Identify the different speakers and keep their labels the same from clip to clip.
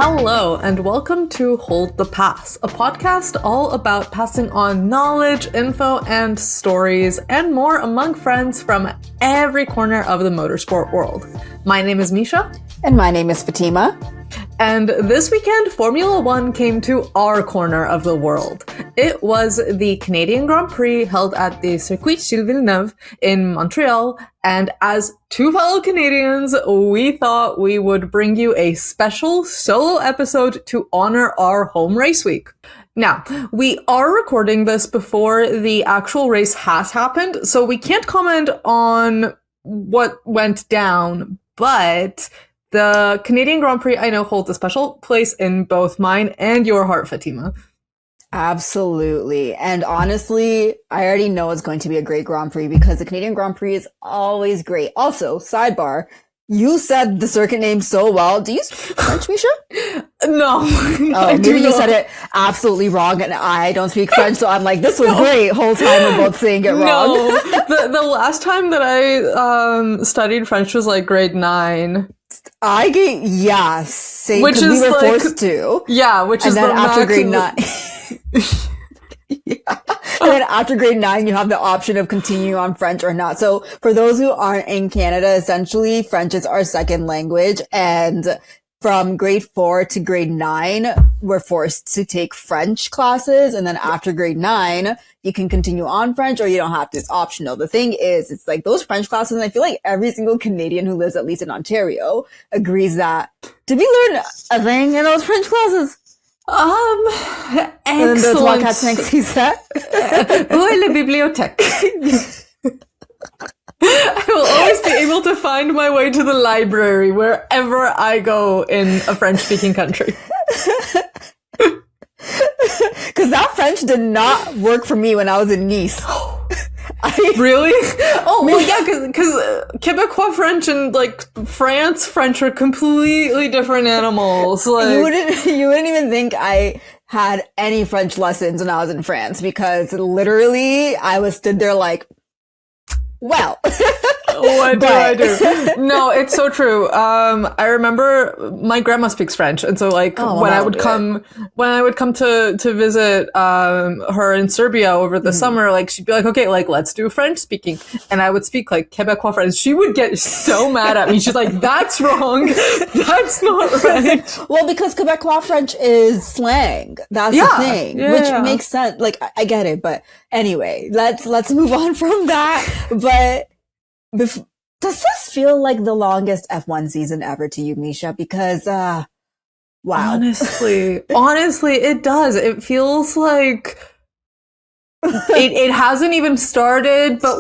Speaker 1: Hello, and welcome to Hold the Pass, a podcast all about passing on knowledge, info, and stories, and more among friends from every corner of the motorsport world. My name is Misha.
Speaker 2: And my name is Fatima.
Speaker 1: And this weekend, Formula One came to our corner of the world. It was the Canadian Grand Prix held at the Circuit Gilles Villeneuve in Montreal, and as two fellow Canadians, we thought we would bring you a special solo episode to honor our home race week. Now, we are recording this before the actual race has happened, so we can't comment on what went down, but the Canadian Grand Prix, I know, holds a special place in both mine and your heart, Fatima.
Speaker 2: Absolutely. And honestly, I already know it's going to be a great Grand Prix because the Canadian Grand Prix is always great. Also, sidebar, you said the circuit name so well. Do you speak French, Misha?
Speaker 1: No.
Speaker 2: Oh, maybe you said it absolutely wrong and I don't speak French, so I'm like, this was great. Whole time we're both saying it wrong.
Speaker 1: No. The last time that I studied French was like grade 9.
Speaker 2: Same,
Speaker 1: which is
Speaker 2: we were
Speaker 1: like,
Speaker 2: forced to.
Speaker 1: Yeah, which
Speaker 2: and
Speaker 1: is
Speaker 2: then
Speaker 1: the
Speaker 2: after grade 9.
Speaker 1: Yeah.
Speaker 2: And then after grade 9, you have the option of continuing on French or not. So for those who aren't in Canada, essentially French is our second language. And from grade 4 to grade 9, we're forced to take French classes. And then after grade 9, you can continue on French or you don't have to. It's optional. The thing is, it's like those French classes, and I feel like every single Canadian who lives at least in Ontario agrees that, did we learn a thing in those French classes?
Speaker 1: Excellent.
Speaker 2: And the trois, quatre, cinq, six, sept.
Speaker 1: Où est la bibliothèque? I will always be able to find my way to the library wherever I go in a French-speaking country.
Speaker 2: Because that French did not work for me when I was in Nice.
Speaker 1: Really? Oh, well, yeah, because Quebecois French and, like, France French are completely different animals. Like,
Speaker 2: you wouldn't even think I had any French lessons when I was in France, because literally I was stood there like, well,
Speaker 1: what do I do? No, it's so true. I remember my grandma speaks French, and so like when I would come to visit her in Serbia over the summer, like she'd be like, okay, like let's do French speaking, and I would speak like Quebecois French. She would get so mad at me. She's like, that's wrong. That's not right.
Speaker 2: Well, because Quebecois French is slang. That's the thing, which makes sense. Like I get it, but anyway, let's move on from that. But does this feel like the longest F1 season ever to you, Misha? Because, wow.
Speaker 1: Honestly, it does. It feels like it hasn't even started, but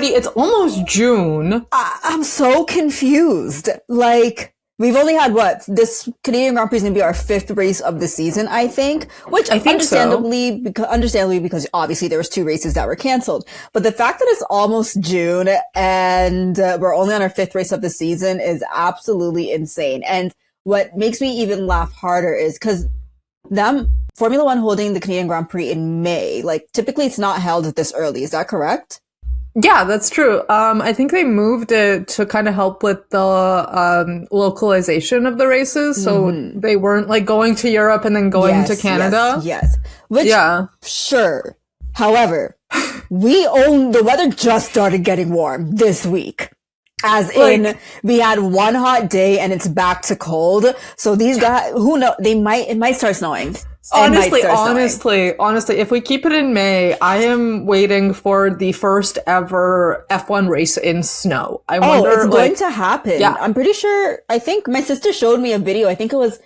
Speaker 1: it's almost June.
Speaker 2: I'm so confused. Like, we've only had this Canadian Grand Prix is going to be our 5th race of the season, I think. Which I think understandably, because obviously there was 2 races that were canceled. But the fact that it's almost June and we're only on our 5th race of the season is absolutely insane. And what makes me even laugh harder is because Formula One holding the Canadian Grand Prix in May, like typically it's not held this early. Is that correct?
Speaker 1: Yeah, that's true. I think they moved it to kind of help with the localization of the races, so they weren't like going to Europe and then going to Canada.
Speaker 2: Yes. Sure. However, the weather just started getting warm this week. As in, we had one hot day and it's back to cold. So these guys, who know, it might start snowing.
Speaker 1: Honestly, if we keep it in May, I am waiting for the first ever F1 race in snow. I wonder,
Speaker 2: it's going to happen.
Speaker 1: Yeah.
Speaker 2: I'm pretty sure, I think my sister showed me a video. I think it was,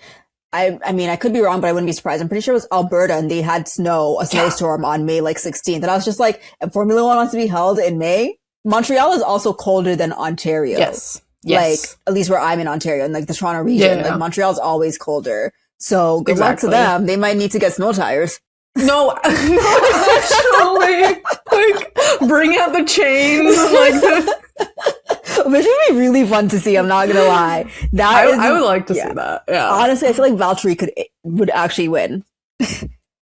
Speaker 2: I mean, I could be wrong, but I wouldn't be surprised. I'm pretty sure it was Alberta and they had a snowstorm on May 16th. And I was just like, if Formula One wants to be held in May, Montreal is also colder than Ontario.
Speaker 1: Yes.
Speaker 2: Like, at least where I'm in Ontario, in like the Toronto region, like Montreal's always colder. So good luck to them. They might need to get snow tires.
Speaker 1: No, actually, like bring out the chains,
Speaker 2: which would be really fun to see. I'm not gonna lie.
Speaker 1: I would like to see that. Yeah,
Speaker 2: honestly, I feel like Valtteri would actually win.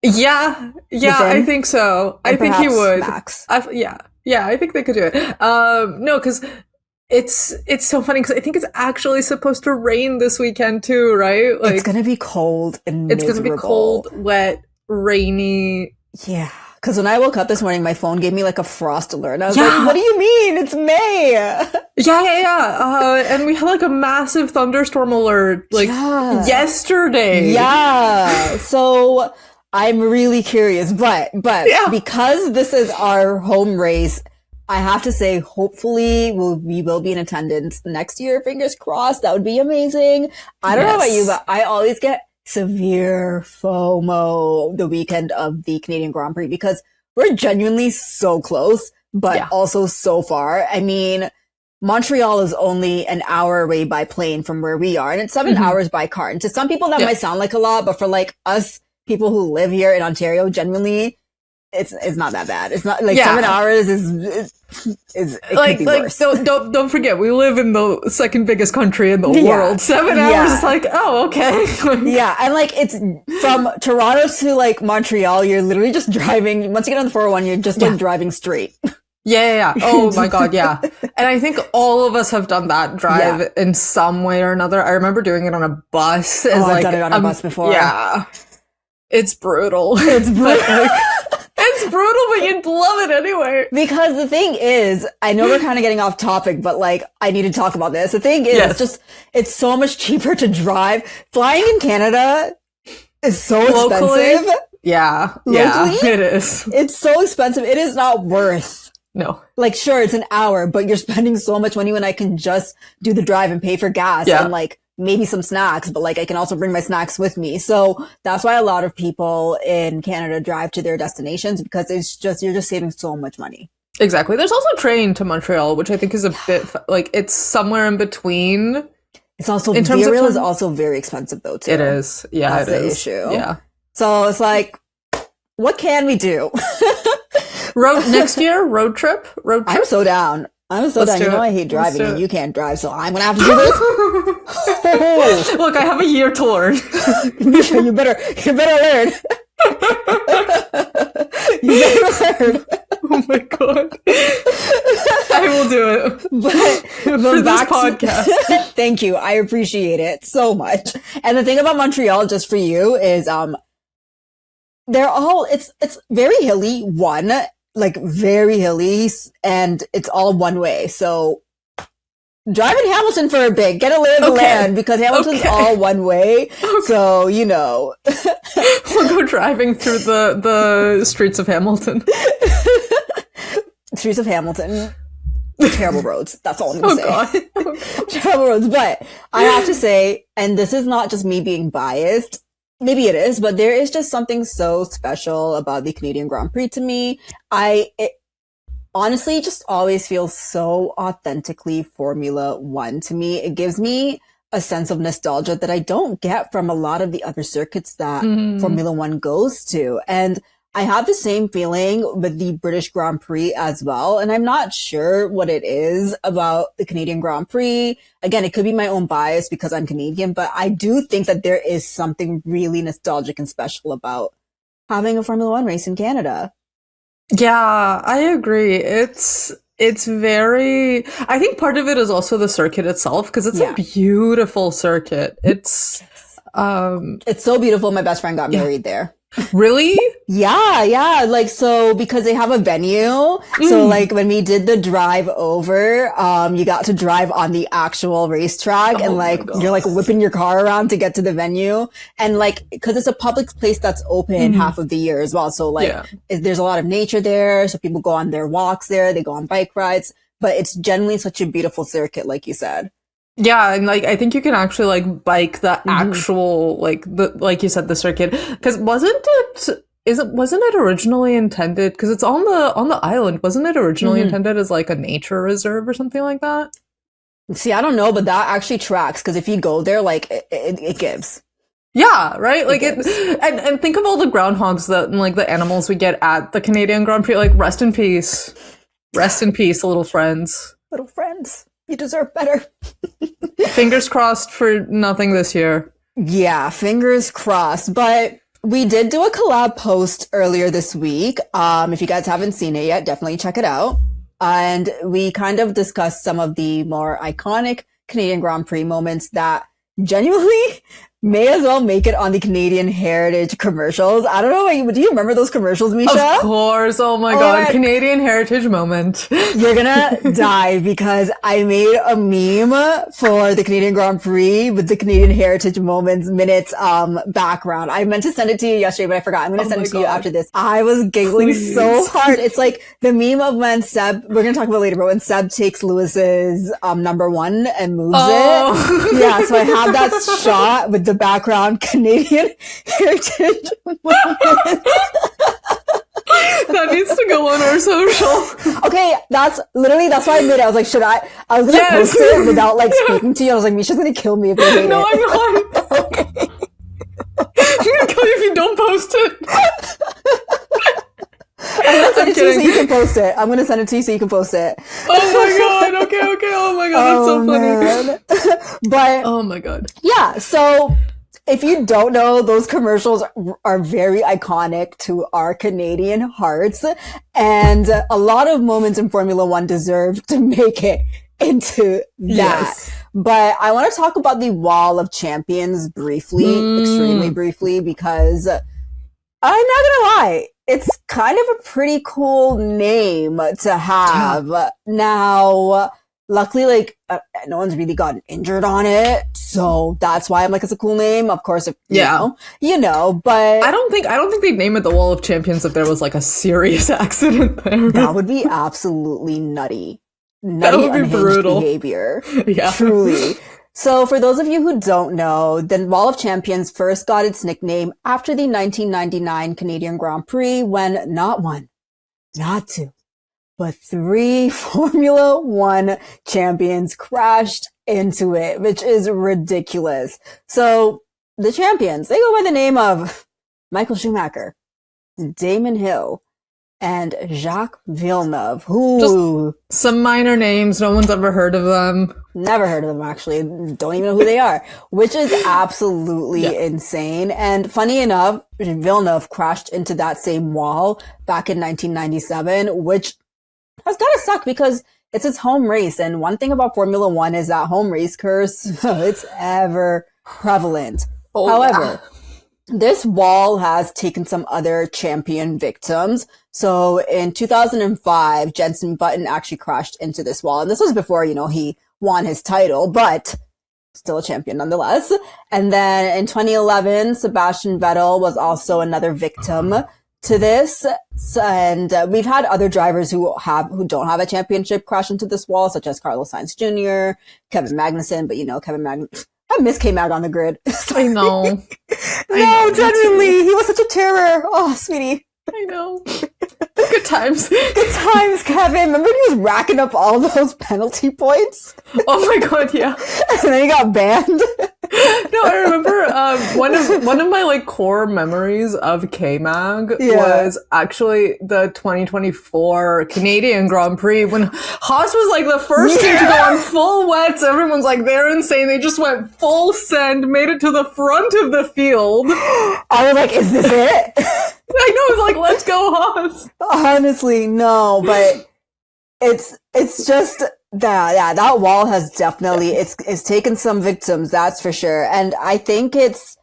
Speaker 1: Yeah, I think so. I think he would.
Speaker 2: Max.
Speaker 1: I think they could do it. No, because it's so funny because I think it's actually supposed to rain this weekend too, right? Like,
Speaker 2: it's gonna be cold and
Speaker 1: it's gonna be cold, wet, rainy.
Speaker 2: Yeah. Because when I woke up this morning, my phone gave me like a frost alert. And I was like, what do you mean? It's May.
Speaker 1: Yeah. And we had like a massive thunderstorm alert like yesterday.
Speaker 2: Yeah. So I'm really curious. But because this is our home race, I have to say, hopefully we will be in attendance next year. Fingers crossed. That would be amazing. I don't know about you, but I always get severe FOMO the weekend of the Canadian Grand Prix because we're genuinely so close, but also so far. I mean, Montreal is only an hour away by plane from where we are, and it's 7 hours by car. And to some people that might sound like a lot, but for like us people who live here in Ontario, genuinely, it's not that bad. It's not like 7 hours is it
Speaker 1: like
Speaker 2: could be worse.
Speaker 1: Don't forget, we live in the second biggest country in the world. 7 hours is like, oh, okay.
Speaker 2: Yeah, and like it's from Toronto to like Montreal, you're literally just driving. Once you get on the 401, you're just like driving straight.
Speaker 1: Yeah. Oh my God, yeah. And I think all of us have done that drive in some way or another. I remember doing it on a bus.
Speaker 2: I've done it on a bus before.
Speaker 1: Yeah. It's brutal. It's brutal. It's brutal, but you'd love it anyway.
Speaker 2: Because the thing is, I know we're kind of getting off topic, but like, I need to talk about this. The thing is, it's so much cheaper to drive. Flying in Canada is so expensive.
Speaker 1: Yeah.
Speaker 2: Locally,
Speaker 1: yeah, it is.
Speaker 2: It's so expensive. It is not worth.
Speaker 1: No.
Speaker 2: Like, sure, it's an hour, but you're spending so much money when I can just do the drive and pay for gas and like maybe some snacks, but like I can also bring my snacks with me. So that's why a lot of people in Canada drive to their destinations because it's just, you're just saving so much money.
Speaker 1: Exactly. There's also a train to Montreal, which I think is a bit like it's somewhere in between.
Speaker 2: It's also, Virial is also very expensive though too.
Speaker 1: It is. Yeah,
Speaker 2: that's the issue.
Speaker 1: Yeah.
Speaker 2: So it's like, what can we do?
Speaker 1: Next year, road trip.
Speaker 2: I'm so down. Let's down. You know I hate driving and you can't drive, so I'm gonna have to do this.
Speaker 1: Look, I have a year to learn.
Speaker 2: you better learn. You better learn.
Speaker 1: Oh my God. I will do it.
Speaker 2: But
Speaker 1: for this podcast.
Speaker 2: Thank you. I appreciate it so much. And the thing about Montreal, just for you, is it's very hilly, like very hilly, and it's all one way. So drive in Hamilton for a bit, get a lay of the land, because Hamilton's all one way. So, you know.
Speaker 1: We'll go driving through the streets of Hamilton.
Speaker 2: Streets of Hamilton. Terrible roads. That's all I'm going to say. God. Terrible roads. But I have to say, and this is not just me being biased, maybe it is, but there is just something so special about the Canadian Grand Prix to me. It honestly just always feels so authentically Formula One to me. It gives me a sense of nostalgia that I don't get from a lot of the other circuits that Formula One goes to. And I have the same feeling with the British Grand Prix as well. And I'm not sure what it is about the Canadian Grand Prix. Again, it could be my own bias because I'm Canadian, but I do think that there is something really nostalgic and special about having a Formula One race in Canada.
Speaker 1: Yeah, I agree. It's very, I think part of it is also the circuit itself because it's a beautiful circuit. It's
Speaker 2: so beautiful. My best friend got married there.
Speaker 1: Really?
Speaker 2: Yeah. Like, so because they have a venue. So like when we did the drive over, you got to drive on the actual racetrack and like, you're like whipping your car around to get to the venue. And like, cause it's a public place that's open half of the year as well. So like, there's a lot of nature there. So people go on their walks there. They go on bike rides, but it's generally such a beautiful circuit, like you said.
Speaker 1: Yeah, and like I think you can actually like bike the actual like you said, the circuit, because wasn't it originally intended, because it's on the island, wasn't it originally intended as like a nature reserve or something like that?
Speaker 2: See, I don't know, but that actually tracks, because if you go there, like it gives.
Speaker 1: Yeah, right. Like and think of all the groundhogs and like the animals we get at the Canadian Grand Prix. Like rest in peace, little friends.
Speaker 2: Little friends. You deserve better.
Speaker 1: Fingers crossed for nothing this year.
Speaker 2: Yeah, fingers crossed. But we did do a collab post earlier this week. If you guys haven't seen it yet, definitely check it out. And we kind of discussed some of the more iconic Canadian Grand Prix moments that genuinely may as well make it on the Canadian Heritage commercials. I don't know, do you remember those commercials, Misha?
Speaker 1: Of course. Oh my God. Canadian Heritage moment.
Speaker 2: You're gonna die because I made a meme for the Canadian Grand Prix with the Canadian Heritage moments minutes background. I meant to send it to you yesterday, but I forgot. I'm gonna send it to you after this. I was giggling so hard. It's like the meme of when Seb, we're gonna talk about it later, but when Seb takes Lewis's number one and moves it. Yeah, so I have that shot with the background Canadian Heritage moment.
Speaker 1: That needs to go on our social.
Speaker 2: Okay, that's why I made it. I was like, I was gonna post it without like speaking to you. I was like, Misha's gonna kill me if I made it.
Speaker 1: No, I'm not.
Speaker 2: Okay.
Speaker 1: I'm gonna kill you if you don't post it.
Speaker 2: I'm gonna send it to you so you can post it. I'm gonna send it to you so you can post it.
Speaker 1: Oh my God. Okay. Oh my God. That's so funny.
Speaker 2: But
Speaker 1: oh my God.
Speaker 2: Yeah. So if you don't know, those commercials are very iconic to our Canadian hearts. And a lot of moments in Formula One deserve to make it into that. Yes. But I want to talk about the Wall of Champions briefly, extremely briefly, because I'm not gonna lie, it's kind of a pretty cool name to have. Now, luckily, like, no one's really gotten injured on it, so that's why I'm like, it's a cool name. Of course, if you know, but
Speaker 1: I don't think they'd name it the Wall of Champions if there was like a serious accident there.
Speaker 2: That would be absolutely nutty. That would be brutal behavior.
Speaker 1: Yeah,
Speaker 2: truly. So for those of you who don't know, the Wall of Champions first got its nickname after the 1999 Canadian Grand Prix when not one, not two, but 3 Formula One champions crashed into it, which is ridiculous. So the champions, they go by the name of Michael Schumacher, Damon Hill, and Jacques Villeneuve, who...
Speaker 1: Just some minor names, no one's ever heard of them.
Speaker 2: Never heard of them, actually. Don't even know who they are, which is absolutely insane. And funny enough, Villeneuve crashed into that same wall back in 1997, which has gotta suck because it's his home race. And one thing about Formula One is that home race curse, it's ever prevalent. However, this wall has taken some other champion victims. So in 2005, Jenson Button actually crashed into this wall. And this was before, he won his title, but still a champion nonetheless. And then in 2011, Sebastian Vettel was also another victim to this. And we've had other drivers who don't have a championship crash into this wall, such as Carlos Sainz Jr., Kevin Magnussen, but Kevin Magnussen, I miss K-Mag on the grid.
Speaker 1: I know.
Speaker 2: No, genuinely, he was such a terror. Oh, sweetie.
Speaker 1: I know. Good times.
Speaker 2: Good times, Kevin. Remember when he was racking up all those penalty points?
Speaker 1: Oh my God, yeah.
Speaker 2: And then he got banned.
Speaker 1: No, I remember one of my like core memories of K-Mag was actually the 2024 Canadian Grand Prix when Haas was like the first team to go on full wets. Everyone's like, they're insane. They just went full send, made it to the front of the field.
Speaker 2: I was like, is this it?
Speaker 1: I know, it's like, let's go Haas.
Speaker 2: Honestly, no, but it's just that wall has definitely, it's taken some victims, that's for sure. And I think it's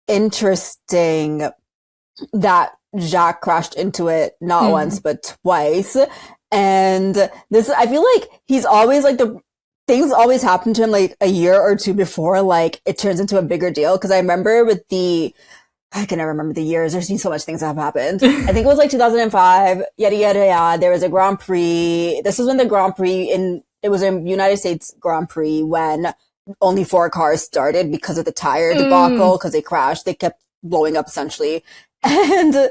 Speaker 2: interesting that Jacques crashed into it not once, but twice. And this, I feel like he's always like things always happen to him like a year or two before, like it turns into a bigger deal. Cause I remember I can never remember the years. There's been so much things that have happened. I think it was like 2005, yada, yada, yada. There was a Grand Prix. This was when the Grand Prix it was a United States Grand Prix when only 4 cars started because of the tire debacle, because they crashed. They kept blowing up essentially. And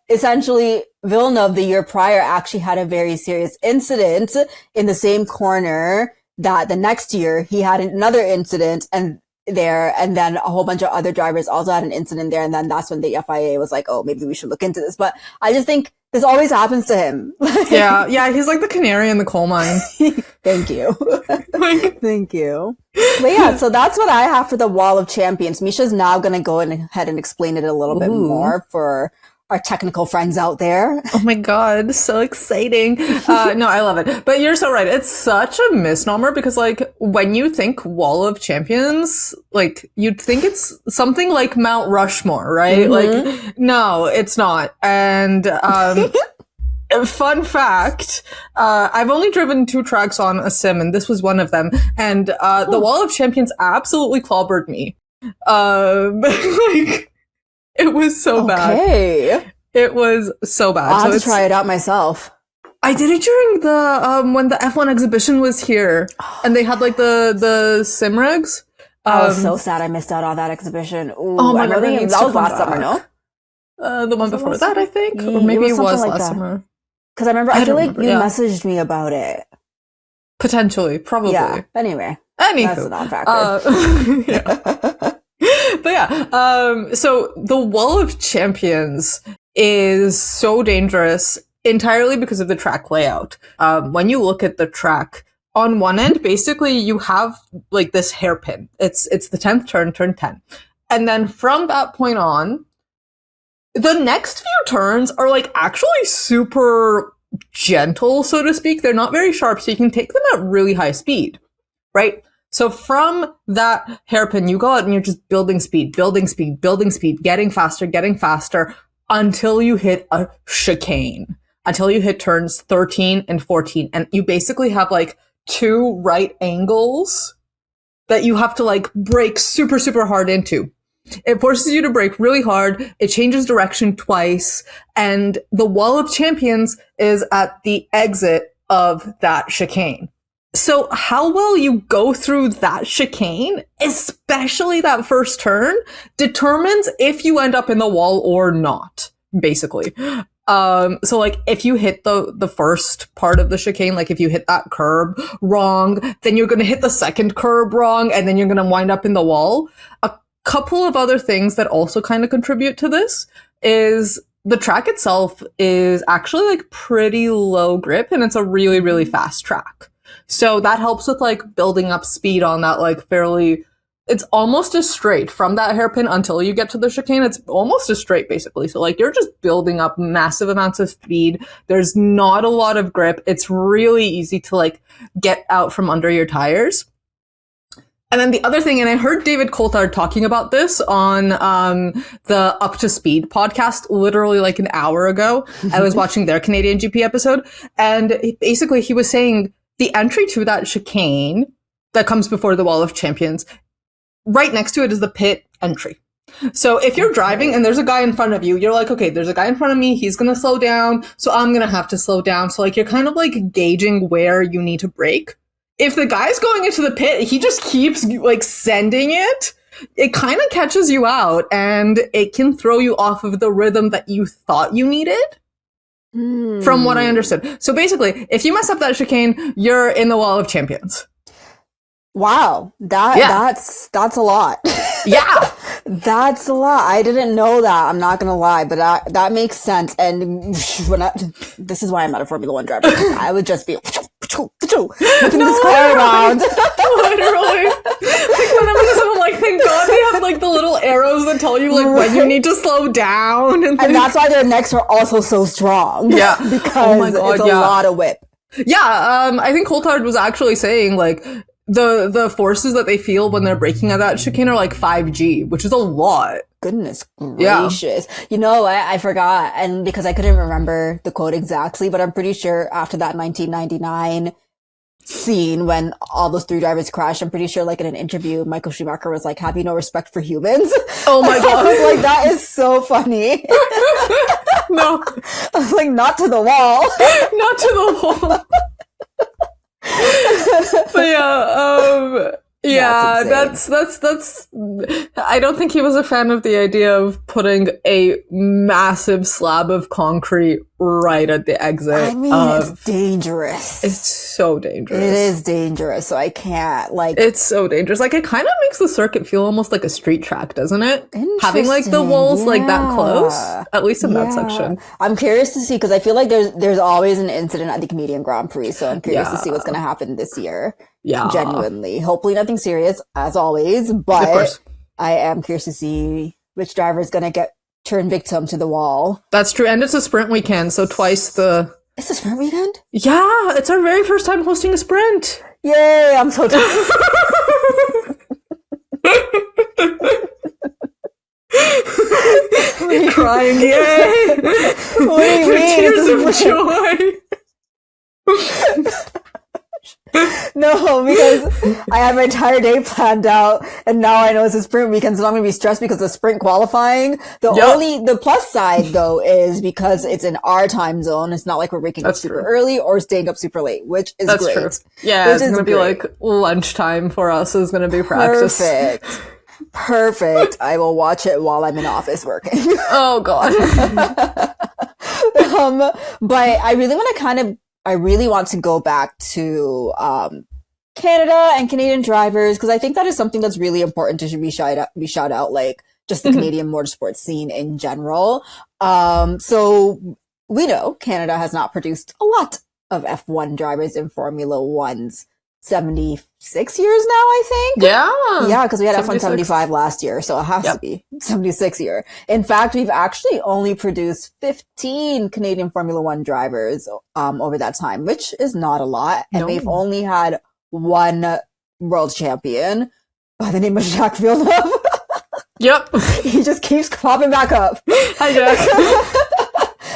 Speaker 2: essentially Villeneuve the year prior actually had a very serious incident in the same corner that the next year he had another incident and then a whole bunch of other drivers also had an incident there, and then that's when the FIA was like, oh, maybe we should look into this. But I just think this always happens to him.
Speaker 1: Yeah, he's like the canary in the coal mine.
Speaker 2: Thank you. Thank you. But yeah, so that's what I have for the Wall of Champions. Misha's now going to go ahead and explain it a little bit more for our technical friends out there.
Speaker 1: Oh my God, so exciting. No, I love it. But you're so right. It's such a misnomer because like when you think Wall of Champions, like you'd think it's something like Mount Rushmore, right? Like, no, it's not. And, fun fact, I've only driven 2 tracks on a sim, and this was one of them. And the Wall of Champions absolutely clobbered me. Like, it was so bad. It was so bad.
Speaker 2: I'll have to try it out myself.
Speaker 1: I did it during the when the F1 exhibition was here, and they had like the sim regs.
Speaker 2: I was so sad I missed out on that exhibition. Ooh,
Speaker 1: oh my God,
Speaker 2: that was last summer, no?
Speaker 1: The one before that, I think, or maybe it was last summer.
Speaker 2: Because I feel like you messaged me about it.
Speaker 1: Potentially, probably.
Speaker 2: Yeah. Anyway,
Speaker 1: anywho,
Speaker 2: that's a non-factor.
Speaker 1: Yeah. But yeah, so the Wall of Champions is so dangerous entirely because of the track layout. When you look at the track, on one end, basically you have like this hairpin. It's the 10th turn, turn 10. And then from that point on, the next few turns are like actually super gentle, so to speak. They're not very sharp, so you can take them at really high speed, right? So from that hairpin, you go out and you're just building speed, getting faster until you hit a chicane, until you hit turns 13 and 14. And you basically have like 2 right angles that you have to like brake super, super hard into. It forces you to brake really hard. It changes direction twice. And the Wall of Champions is at the exit of that chicane. So how well you go through that chicane, especially that first turn, determines if you end up in the wall or not, basically. So like if you hit the first part of the chicane, like if you hit that curb wrong, then you're going to hit the second curb wrong, and then you're going to wind up in the wall. A couple of other things that also kind of contribute to this is the track itself is actually like pretty low grip, and it's a really, really fast track. So that helps with like building up speed on that like fairly, it's almost a straight from that hairpin until you get to the chicane. It's almost a straight basically. So like you're just building up massive amounts of speed. There's not a lot of grip. It's really easy to like get out from under your tires. And then the other thing, and I heard David Coulthard talking about this on the Up to Speed podcast literally like an hour ago. I was watching their Canadian GP episode, and basically he was saying the entry to that chicane that comes before the Wall of Champions, right next to it is the pit entry. So if you're driving and there's a guy in front of you, you're like, okay, there's a guy in front of me, he's going to slow down, so I'm going to have to slow down. So like you're kind of like gauging where you need to brake. If the guy's going into the pit, he just keeps like sending it. It kind of catches you out, and it can throw you off of the rhythm that you thought you needed. From what I understood. So basically, if you mess up that chicane, you're in the Wall of Champions.
Speaker 2: Wow. That's a lot.
Speaker 1: Yeah.
Speaker 2: That's a lot. I didn't know that. I'm not gonna lie, but that makes sense. And this is why I'm not a Formula One driver. I would just be looking this car around.
Speaker 1: Literally. Like when I'm in someone like, thank God they have like the little arrows that tell you like when you need to slow down. And
Speaker 2: that's why their necks are also so strong.
Speaker 1: Yeah.
Speaker 2: Because it's a lot of whip.
Speaker 1: Yeah. I think Coulthard was actually saying like the forces that they feel when they're braking at that chicane are like 5G, which is a lot.
Speaker 2: Goodness gracious. Yeah. You know, I forgot, and because I couldn't remember the quote exactly, but I'm pretty sure after that 1999 scene when all those 3 drivers crashed, I'm pretty sure like in an interview, Michael Schumacher was like, have you no respect for humans?
Speaker 1: Oh my God.
Speaker 2: I was like, that is so funny.
Speaker 1: No.
Speaker 2: I was like, not to the wall.
Speaker 1: Not to the wall. But yeah, that's I don't think he was a fan of the idea of putting a massive slab of concrete right at the exit.
Speaker 2: I mean, it's dangerous.
Speaker 1: It's so dangerous.
Speaker 2: It is dangerous, so I can't, like...
Speaker 1: It's so dangerous. Like, it kind of makes the circuit feel almost like a street track, doesn't it? Having, like, the walls, like, that close. At least in that section.
Speaker 2: I'm curious to see, because I feel like there's always an incident at the Canadian Grand Prix, so I'm curious to see what's going to happen this year.
Speaker 1: Yeah.
Speaker 2: Genuinely. Hopefully nothing serious, as always, but I am curious to see which driver is going to get turn victim to the wall.
Speaker 1: That's true. And it's a sprint weekend, so twice the...
Speaker 2: It's a sprint weekend?
Speaker 1: Yeah, it's our very first time hosting a sprint.
Speaker 2: Yay, I'm so tired.
Speaker 1: Crying, yay!
Speaker 2: What do you mean?
Speaker 1: Tears of joy.
Speaker 2: No, because I have my entire day planned out, and now I know it's a sprint weekend, so I'm going to be stressed because of the sprint qualifying. The plus side, though, is because it's in our time zone. It's not like we're waking up super early or staying up super late, which is great. True.
Speaker 1: Yeah, it's going to be like lunchtime for us is going to be practice.
Speaker 2: Perfect. I will watch it while I'm in office working.
Speaker 1: Oh, God.
Speaker 2: But I really want to go back to Canada and Canadian drivers, because I think that is something that's really important to be shout out, like just the Canadian motorsport scene in general. So we know Canada has not produced a lot of F1 drivers in Formula One's 76 years now, I think. Yeah, because we had F1 75 last year, so it has to be 76 year. In fact, we've actually only produced 15 Canadian Formula One drivers over that time, which is not a lot. And we've only had one world champion by the name of Jacques Villeneuve.
Speaker 1: Yep.
Speaker 2: He just keeps popping back up.
Speaker 1: Hi, Jack.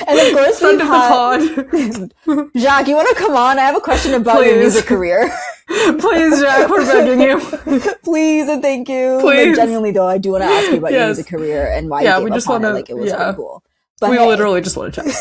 Speaker 2: And of course,
Speaker 1: friend of the
Speaker 2: pod. Jacques, you want to come on? I have a question about your music career.
Speaker 1: Please, Jacques, we're begging you.
Speaker 2: Please and thank you.
Speaker 1: Please.
Speaker 2: Like, genuinely, though, I do want to ask you about your music career and why you gave up on it. Like, it was so cool. But
Speaker 1: we literally just want to chat.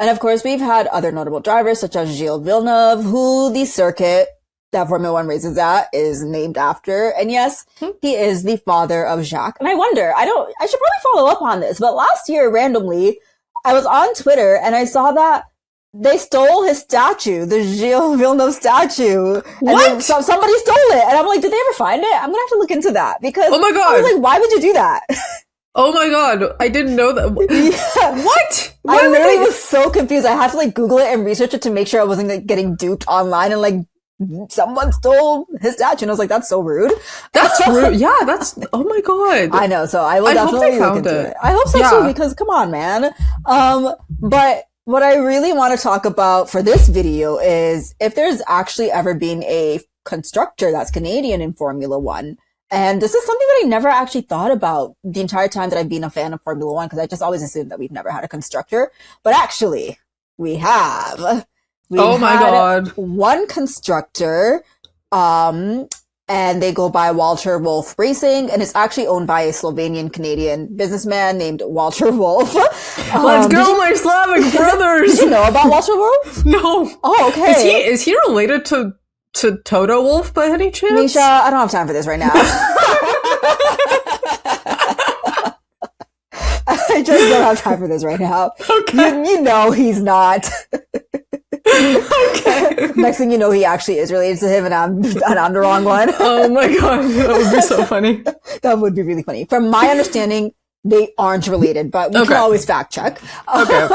Speaker 2: And of course, we've had other notable drivers such as Gilles Villeneuve, who the circuit that Formula One races at is named after. And yes, he is the father of Jacques. And I wonder, I should probably follow up on this, but last year, randomly, I was on Twitter and I saw that they stole his statue, the Gilles Villeneuve statue.
Speaker 1: What?
Speaker 2: And somebody stole it. And I'm like, did they ever find it? I'm going to have to look into that because
Speaker 1: oh my God.
Speaker 2: I was like, why would you do that?
Speaker 1: Oh my God. I didn't know that.
Speaker 2: Yeah.
Speaker 1: What?
Speaker 2: I literally was so confused. I had to like Google it and research it to make sure I wasn't like getting duped online and like someone stole his statue. And I was like, that's so rude.
Speaker 1: That's rude. Yeah, that's, oh my God.
Speaker 2: I know. So I will definitely look into it. I hope so too, because come on, man. But what I really want to talk about for this video is if there's actually ever been a constructor that's Canadian in Formula One. And this is something that I never actually thought about the entire time that I've been a fan of Formula One, because I just always assumed that we've never had a constructor. But actually, we have.
Speaker 1: Oh my God.
Speaker 2: One constructor, and they go by Walter Wolf Racing, and it's actually owned by a Slovenian-Canadian businessman named Walter Wolf.
Speaker 1: Let's go, my Slavic brothers!
Speaker 2: Did you know about Walter Wolf?
Speaker 1: No.
Speaker 2: Oh, okay.
Speaker 1: Is he related to Toto Wolff by any chance?
Speaker 2: Misha, I don't have time for this right now. I just don't have time for this right now. Okay. You know he's not. Okay. Next thing you know, he actually is related to him, and I'm the wrong one.
Speaker 1: Oh my God, that would be so funny.
Speaker 2: That would be really funny. From my understanding, they aren't related, but we can always fact check.
Speaker 1: Okay.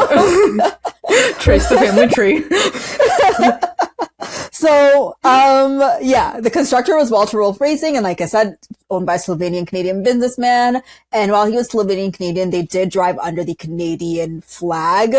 Speaker 1: Trace the family tree.
Speaker 2: So, the constructor was Walter Wolf Racing, and like I said, owned by a Slovenian-Canadian businessman. And while he was Slovenian-Canadian, they did drive under the Canadian flag.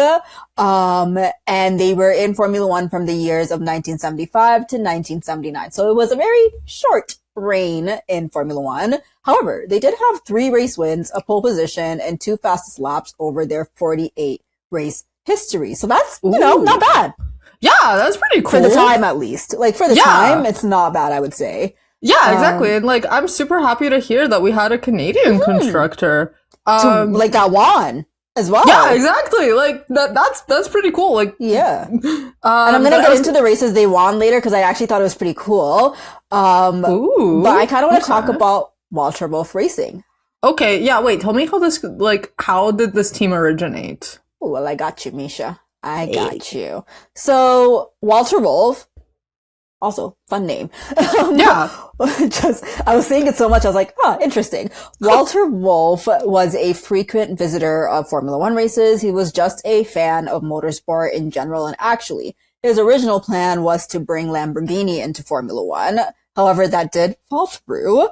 Speaker 2: And they were in Formula One from the years of 1975 to 1979. So it was a very short reign in Formula One. However, they did have 3 race wins, a pole position, and 2 fastest laps over their 48 race history. So that's, not bad.
Speaker 1: Yeah, that's pretty cool.
Speaker 2: For the time, at least. Like, for the time, it's not bad, I would say.
Speaker 1: Yeah, exactly. And, like, I'm super happy to hear that we had a Canadian constructor.
Speaker 2: That won as well.
Speaker 1: Yeah, exactly. Like, that's pretty cool. Like,
Speaker 2: yeah. And I'm gonna get into the races they won later, because I actually thought it was pretty cool. But I kind of want to talk about Walter Wolf Racing.
Speaker 1: Okay, yeah, wait, tell me how did this team originate?
Speaker 2: Oh, well, I got you, Misha. I got you. So, Walter Wolf, also fun name.
Speaker 1: Yeah.
Speaker 2: I was saying it so much, I was like, interesting. Walter Wolf was a frequent visitor of Formula One races. He was just a fan of motorsport in general, and actually, his original plan was to bring Lamborghini into Formula One. However, that did fall through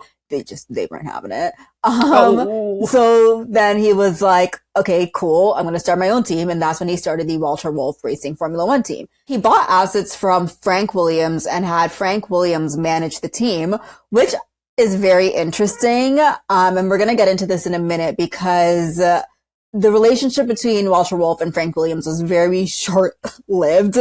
Speaker 2: they weren't having it.
Speaker 1: Oh.
Speaker 2: So then he was like, okay, cool. I'm going to start my own team. And that's when he started the Walter Wolf Racing Formula One team. He bought assets from Frank Williams and had Frank Williams manage the team, which is very interesting. And we're going to get into this in a minute because the relationship between Walter Wolf and Frank Williams was very short-lived.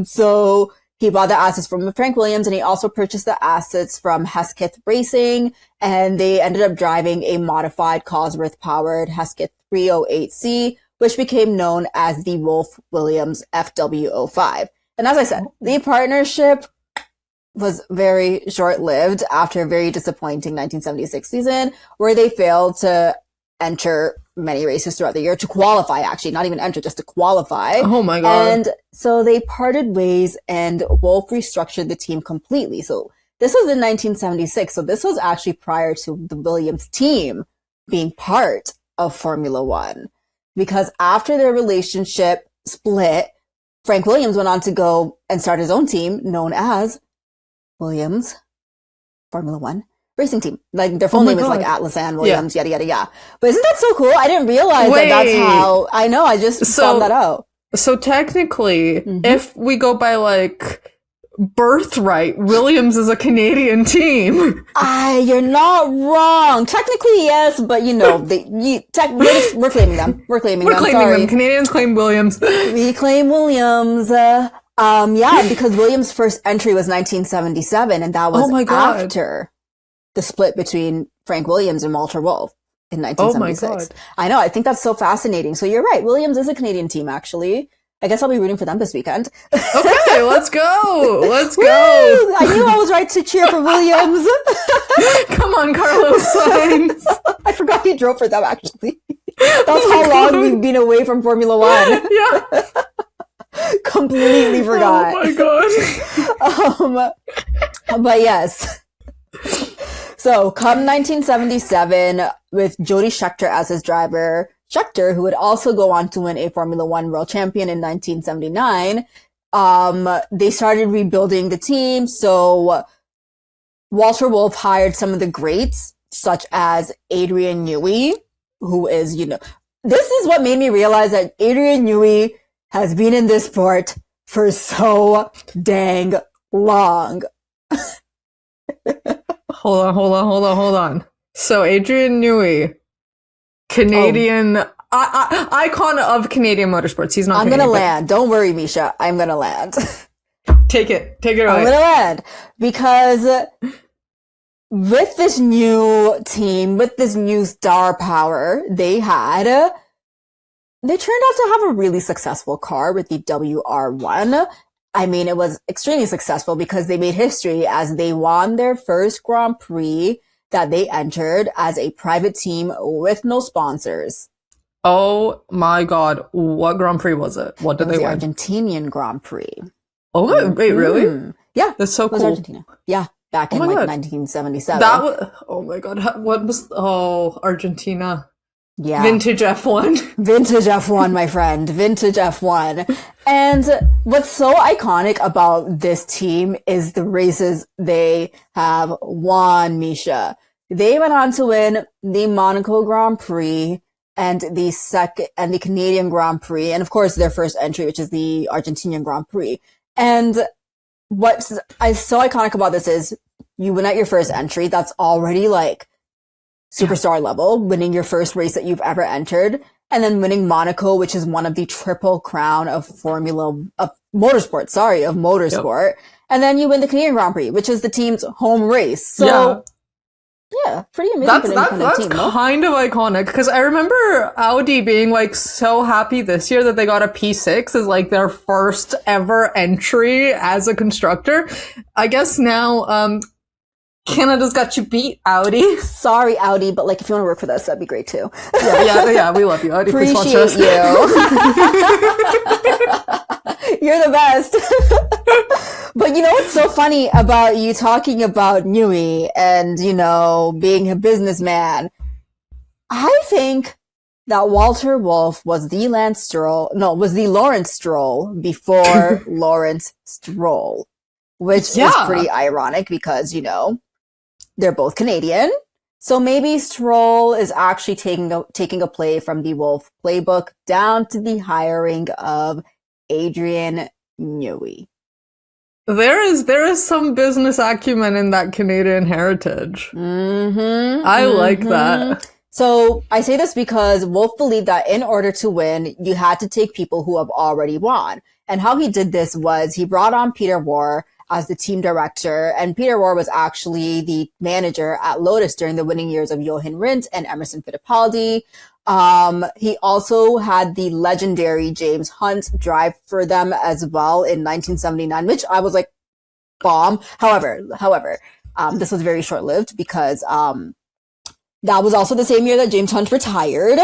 Speaker 2: So he bought the assets from Frank Williams, and he also purchased the assets from Hesketh Racing, and they ended up driving a modified Cosworth-powered Hesketh 308C, which became known as the Wolf-Williams FW05. And as I said, the partnership was very short-lived after a very disappointing 1976 season, where they failed to enter many races throughout the year to qualify, actually, not even enter, just to qualify.
Speaker 1: Oh my God.
Speaker 2: And so they parted ways and Wolf restructured the team completely. So this was in 1976. So this was actually prior to the Williams team being part of Formula One. Because after their relationship split, Frank Williams went on to go and start his own team known as Williams Formula One Racing Team. Like their full name is like Atlas and Williams, yada yada yada. But isn't that so cool? I didn't realize that that's how. I know. I just found that out.
Speaker 1: So technically, if we go by like birthright, Williams is a Canadian team.
Speaker 2: You're not wrong. Technically, yes, but you know, we're claiming them. We're claiming them.
Speaker 1: Canadians claim Williams.
Speaker 2: We claim Williams. Yeah, because Williams' first entry was 1977, and that was after the split between Frank Williams and Walter Wolf in 1976.
Speaker 1: Oh my God.
Speaker 2: I know. I think that's so fascinating. So you're right. Williams is a Canadian team, actually. I guess I'll be rooting for them this weekend.
Speaker 1: Okay, let's go. Let's go.
Speaker 2: I knew I was right to cheer for Williams.
Speaker 1: Come on, Carlos Sainz.
Speaker 2: I forgot he drove for them, actually. That's how long we've been away from Formula One.
Speaker 1: Yeah.
Speaker 2: Completely forgot.
Speaker 1: Oh my God.
Speaker 2: But yes. So, come 1977, with Jody Scheckter as his driver, Scheckter, who would also go on to win a Formula One World Champion in 1979, they started rebuilding the team. So, Walter Wolf hired some of the greats, such as Adrian Newey, who is, you know, this is what made me realize that Adrian Newey has been in this sport for so dang long.
Speaker 1: Hold on. So Adrian Newey, Canadian icon of Canadian motorsports. He's not.
Speaker 2: I'm gonna land. Don't worry, Misha. I'm gonna land.
Speaker 1: Take it away.
Speaker 2: I'm gonna land because with this new team, with this new star power they had, they turned out to have a really successful car with the WR1. I mean, it was extremely successful because they made history as they won their first Grand Prix that they entered as a private team with no sponsors.
Speaker 1: Oh my God. What Grand Prix was it? What did they win?
Speaker 2: The Argentinian Grand Prix.
Speaker 1: Oh, wait, really?
Speaker 2: Yeah.
Speaker 1: That's so cool.
Speaker 2: It was Argentina. Yeah. Back in 1977.
Speaker 1: That was, oh my God. What was, Argentina.
Speaker 2: Yeah.
Speaker 1: Vintage F1.
Speaker 2: Vintage F1, my friend. Vintage F1. And what's so iconic about this team is the races they have won, Misha. They went on to win the Monaco Grand Prix and the Canadian Grand Prix, and of course their first entry, which is the Argentinian Grand Prix. And what's so iconic about this is you win at your first entry. That's already like superstar level, winning your first race that you've ever entered, and then winning Monaco, which is one of the triple crown of motorsport. Yep. And then you win the Canadian Grand Prix, which is the team's home race. So yeah, pretty amazing.
Speaker 1: That's kind of iconic, because I remember Audi being like so happy this year that they got a P6 as like their first ever entry as a constructor. I guess now, Canada's got you beat, Audi.
Speaker 2: Sorry, Audi, but like if you want to work with us, that'd be great too.
Speaker 1: Yeah, we love you, Audi.
Speaker 2: Appreciate you. You're the best. But you know what's so funny about you talking about Newey and, you know, being a businessman? I think that Walter Wolf was the Lawrence Stroll before Lawrence Stroll, which is pretty ironic because, you know, they're both Canadian. So maybe Stroll is actually taking a play from the Wolf playbook down to the hiring of Adrian Newey.
Speaker 1: There is some business acumen in that Canadian heritage. I like that.
Speaker 2: So I say this because Wolf believed that in order to win, you had to take people who have already won. And how he did this was he brought on Peter Warr as the team director, and Peter Warr was actually the manager at Lotus during the winning years of Johan Rindt and Emerson Fittipaldi. He also had the legendary James Hunt drive for them as well in 1979, which I was like, bomb. However, this was very short-lived because, that was also the same year that James Hunt retired.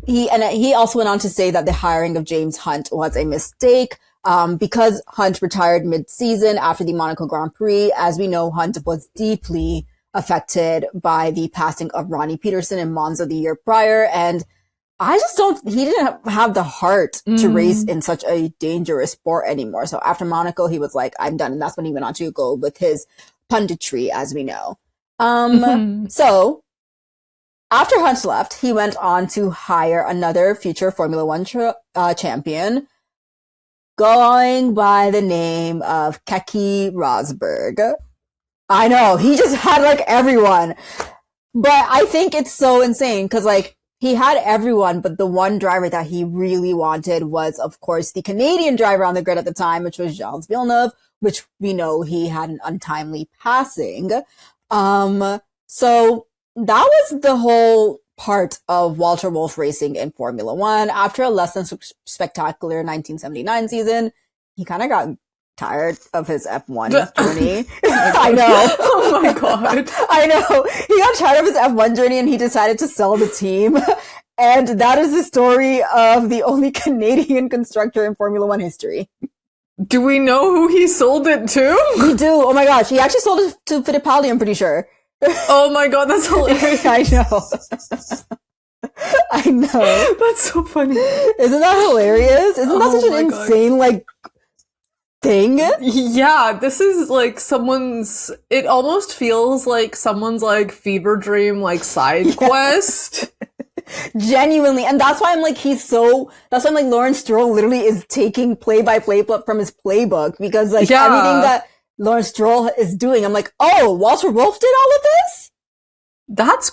Speaker 2: He also went on to say that the hiring of James Hunt was a mistake, because Hunt retired mid-season after the Monaco Grand Prix. As we know, Hunt was deeply affected by the passing of Ronnie Peterson in Monza the year prior. And he didn't have the heart to race in such a dangerous sport anymore. So after Monaco, he was like, I'm done. And that's when he went on to go with his punditry, as we know. So after Hunt left, he went on to hire another future Formula One champion, going by the name of Keke Rosberg. I know, he just had like everyone. But I think it's so insane because like he had everyone, but the one driver that he really wanted was, of course, the Canadian driver on the grid at the time, which was Gilles Villeneuve, which we know he had an untimely passing. So that was the whole part of Walter Wolf racing in Formula One. After a less than spectacular 1979 season, he kind of got tired of his F1 journey. I know.
Speaker 1: Oh my God.
Speaker 2: I know. He got tired of his F1 journey and he decided to sell the team. And that is the story of the only Canadian constructor in Formula One history.
Speaker 1: Do we know who he sold it to?
Speaker 2: We do. Oh my gosh. He actually sold it to Fittipaldi, I'm pretty sure.
Speaker 1: Oh my God, that's hilarious.
Speaker 2: I know. I know.
Speaker 1: That's so funny.
Speaker 2: Isn't that hilarious? Isn't that such an insane, like, thing?
Speaker 1: Yeah, this is like it almost feels like someone's like fever dream, like side quest.
Speaker 2: Genuinely. And that's why I'm like, Lawrence Stroll literally is taking play-by-play from his playbook because like everything that Lawrence Stroll is doing, I'm like, oh, Walter Wolf did all of this?
Speaker 1: That's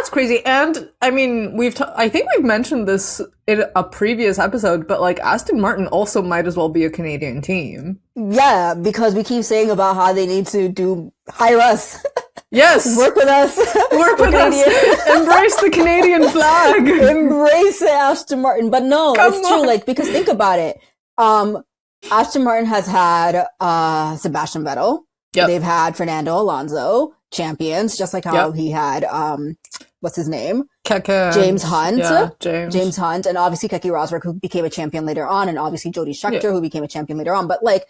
Speaker 1: crazy. And I mean, I think we've mentioned this in a previous episode, but like Aston Martin also might as well be a Canadian team.
Speaker 2: Yeah, because we keep saying about how they need to hire us.
Speaker 1: Yes.
Speaker 2: Work with us.
Speaker 1: Work with us. Embrace the Canadian flag.
Speaker 2: Embrace Aston Martin. But no, it's true. Like, because think about it. Aston Martin has had Sebastian Vettel. Yep. They've had Fernando Alonso, champions, just like how he had what's his name? James Hunt. Yeah, James Hunt, and obviously Keke Rosberg, who became a champion later on, and obviously Jody Scheckter, who became a champion later on. But like,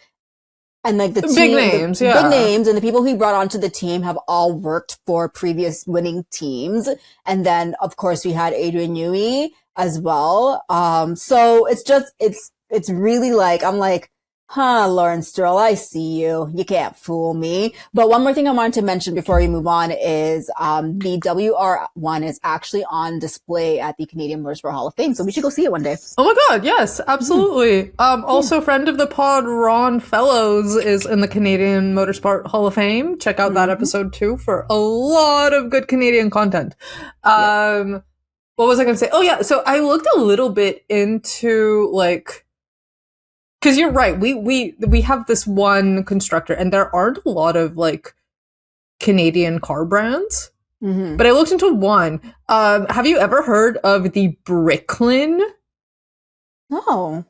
Speaker 2: and like the
Speaker 1: big names,
Speaker 2: big names, and the people he brought onto the team have all worked for previous winning teams. And then of course we had Adrian Newey as well. So it's really like, I'm like, Lawrence Stroll, I see you. You can't fool me. But one more thing I wanted to mention before we move on is the WR1 is actually on display at the Canadian Motorsport Hall of Fame, so we should go see it one day.
Speaker 1: Oh my God, yes, absolutely. Also, friend of the pod, Ron Fellows, is in the Canadian Motorsport Hall of Fame. Check out that episode too for a lot of good Canadian content. What was I going to say? Oh yeah, so I looked a little bit into like, because you're right, we have this one constructor, and there aren't a lot of like Canadian car brands. Mm-hmm. But I looked into one. Have you ever heard of the Bricklin?
Speaker 2: No.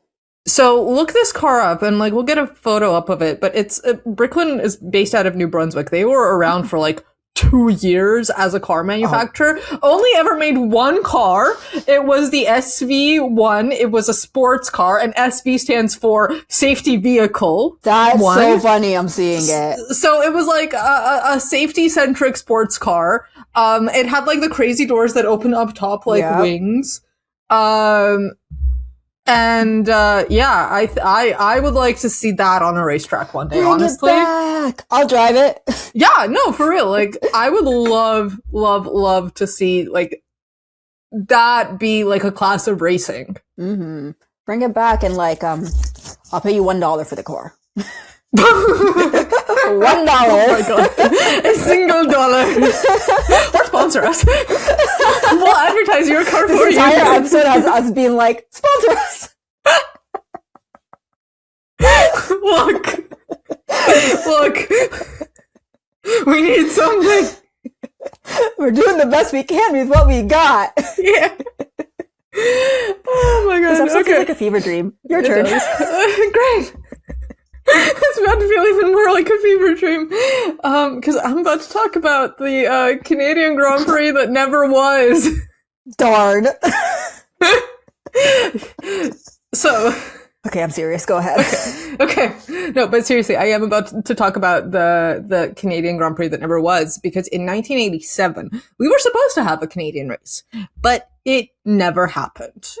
Speaker 1: So look this car up, and like we'll get a photo up of it. But it's Bricklin is based out of New Brunswick. They were around for like 2 years as a car manufacturer. Only ever made one car. It was the SV1. It was a sports car, and SV stands for safety vehicle.
Speaker 2: That's so funny. I'm seeing it.
Speaker 1: So it was like a safety-centric sports car. It had like the crazy doors that open up top like wings. And I would like to see that on a racetrack one day.
Speaker 2: Bring
Speaker 1: honestly,
Speaker 2: it back. I'll drive it.
Speaker 1: Yeah, no, for real. Like, I would love to see like that be like a class of racing.
Speaker 2: Mm-hmm. Bring it back, and like I'll pay you $1 for the car. $1.
Speaker 1: Oh my god, a single dollar. Or sponsor us. We'll advertise your car for you.
Speaker 2: This entire episode has us being like, sponsor us.
Speaker 1: Look, we need something.
Speaker 2: We're doing the best we can with what we got.
Speaker 1: Yeah. Oh my god.
Speaker 2: This episode feels like a fever dream. Your turn.
Speaker 1: Great. It's about to feel even more like a fever dream. Because I'm about to talk about the Canadian Grand Prix that never was.
Speaker 2: Darn.
Speaker 1: So.
Speaker 2: Okay, I'm serious. Go ahead.
Speaker 1: Okay. No, but seriously, I am about to talk about the Canadian Grand Prix that never was, because in 1987, we were supposed to have a Canadian race, but it never happened.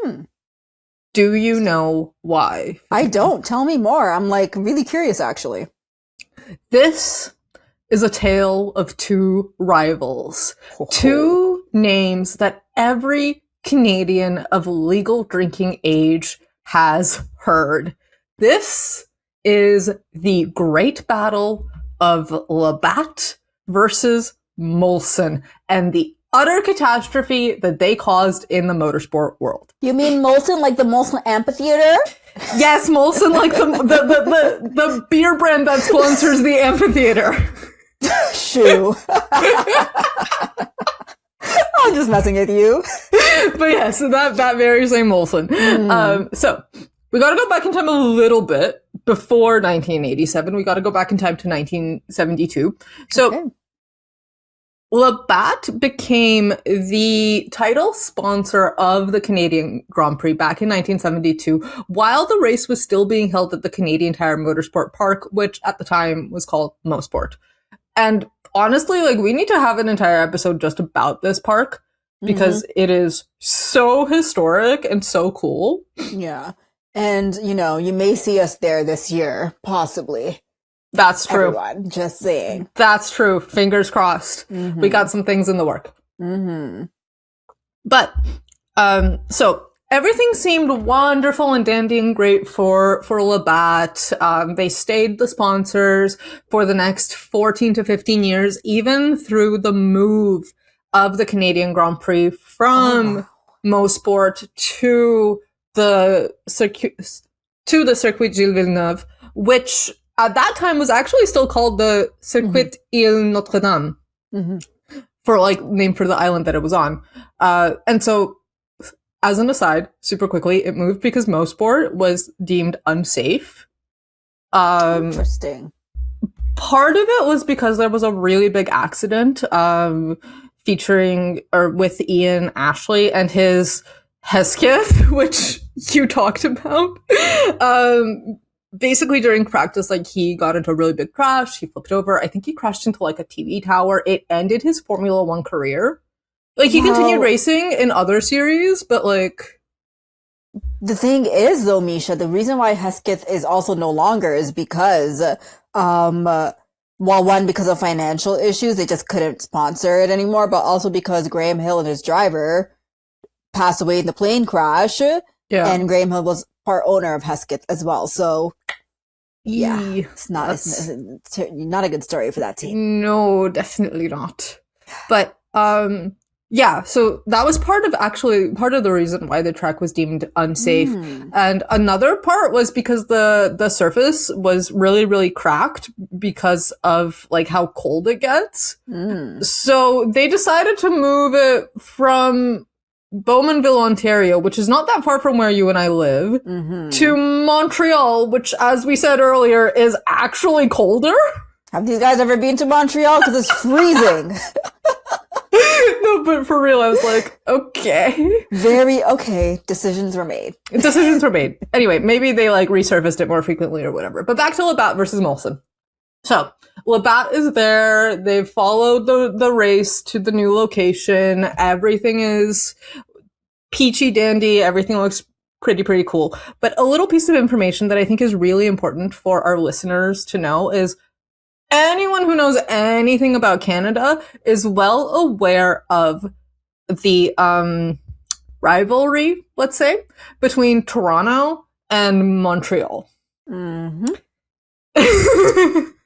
Speaker 1: Do you know why?
Speaker 2: I don't. Tell me more. I'm like really curious, actually.
Speaker 1: This is a tale of two rivals. Two names that every Canadian of legal drinking age has heard. This is the great battle of Labatt versus Molson, and the utter catastrophe that they caused in the motorsport world.
Speaker 2: You mean Molson, like the Molson Amphitheater?
Speaker 1: Yes, Molson, like the beer brand that sponsors the amphitheater.
Speaker 2: Shoo. I'm just messing with you.
Speaker 1: But yeah, so that very same Molson. So we got to go back in time a little bit before 1987. We got to go back in time to 1972. So okay. Labatt became the title sponsor of the Canadian Grand Prix back in 1972, while the race was still being held at the Canadian Tire Motorsport Park, which at the time was called Mosport. And honestly, like, we need to have an entire episode just about this park, because it is so historic and so cool.
Speaker 2: Yeah. And, you know, you may see us there this year, possibly.
Speaker 1: That's true.
Speaker 2: Everyone, just saying.
Speaker 1: That's true. Fingers crossed. We got some things in the work. But, so everything seemed wonderful and dandy and great for Labatt. They stayed the sponsors for the next 14 to 15 years, even through the move of the Canadian Grand Prix from Mosport to the Circuit Gilles Villeneuve, which at that time was actually still called the Circuit Île Notre Dame, for like name for the island that it was on. And so, as an aside, super quickly, it moved because Mosport was deemed unsafe.
Speaker 2: Interesting.
Speaker 1: Part of it was because there was a really big accident with Ian Ashley and his Hesketh, which you talked about. Basically during practice, like, he got into a really big crash. He flipped over. I think he crashed into like a TV tower. It ended his Formula One career. Like, he continued racing in other series, but like...
Speaker 2: The thing is, though, Misha, the reason why Hesketh is also no longer is because, one, because of financial issues, they just couldn't sponsor it anymore, but also because Graham Hill and his driver passed away in the plane crash. Yeah. And Graham Hill was part owner of Hesketh as well, so... Yeah, it's not a good story for that team.
Speaker 1: No, definitely not. But, yeah, so that was part of the reason why the track was deemed unsafe. And another part was because the surface was really, really cracked because of like how cold it gets. So they decided to move it from Bowmanville, Ontario, which is not that far from where you and I live, to Montreal, which, as we said earlier, is actually colder.
Speaker 2: Have these guys ever been to Montreal? Because it's freezing.
Speaker 1: No, but for real, I was like, okay.
Speaker 2: Decisions were made.
Speaker 1: Anyway, maybe they like resurfaced it more frequently or whatever. But back to Labatt versus Molson. So, Labatt is there. They've followed the race to the new location. Everything is peachy dandy. Everything looks pretty cool. But a little piece of information that I think is really important for our listeners to know is anyone who knows anything about Canada is well aware of the rivalry, let's say, between Toronto and Montreal.
Speaker 2: Mm-hmm.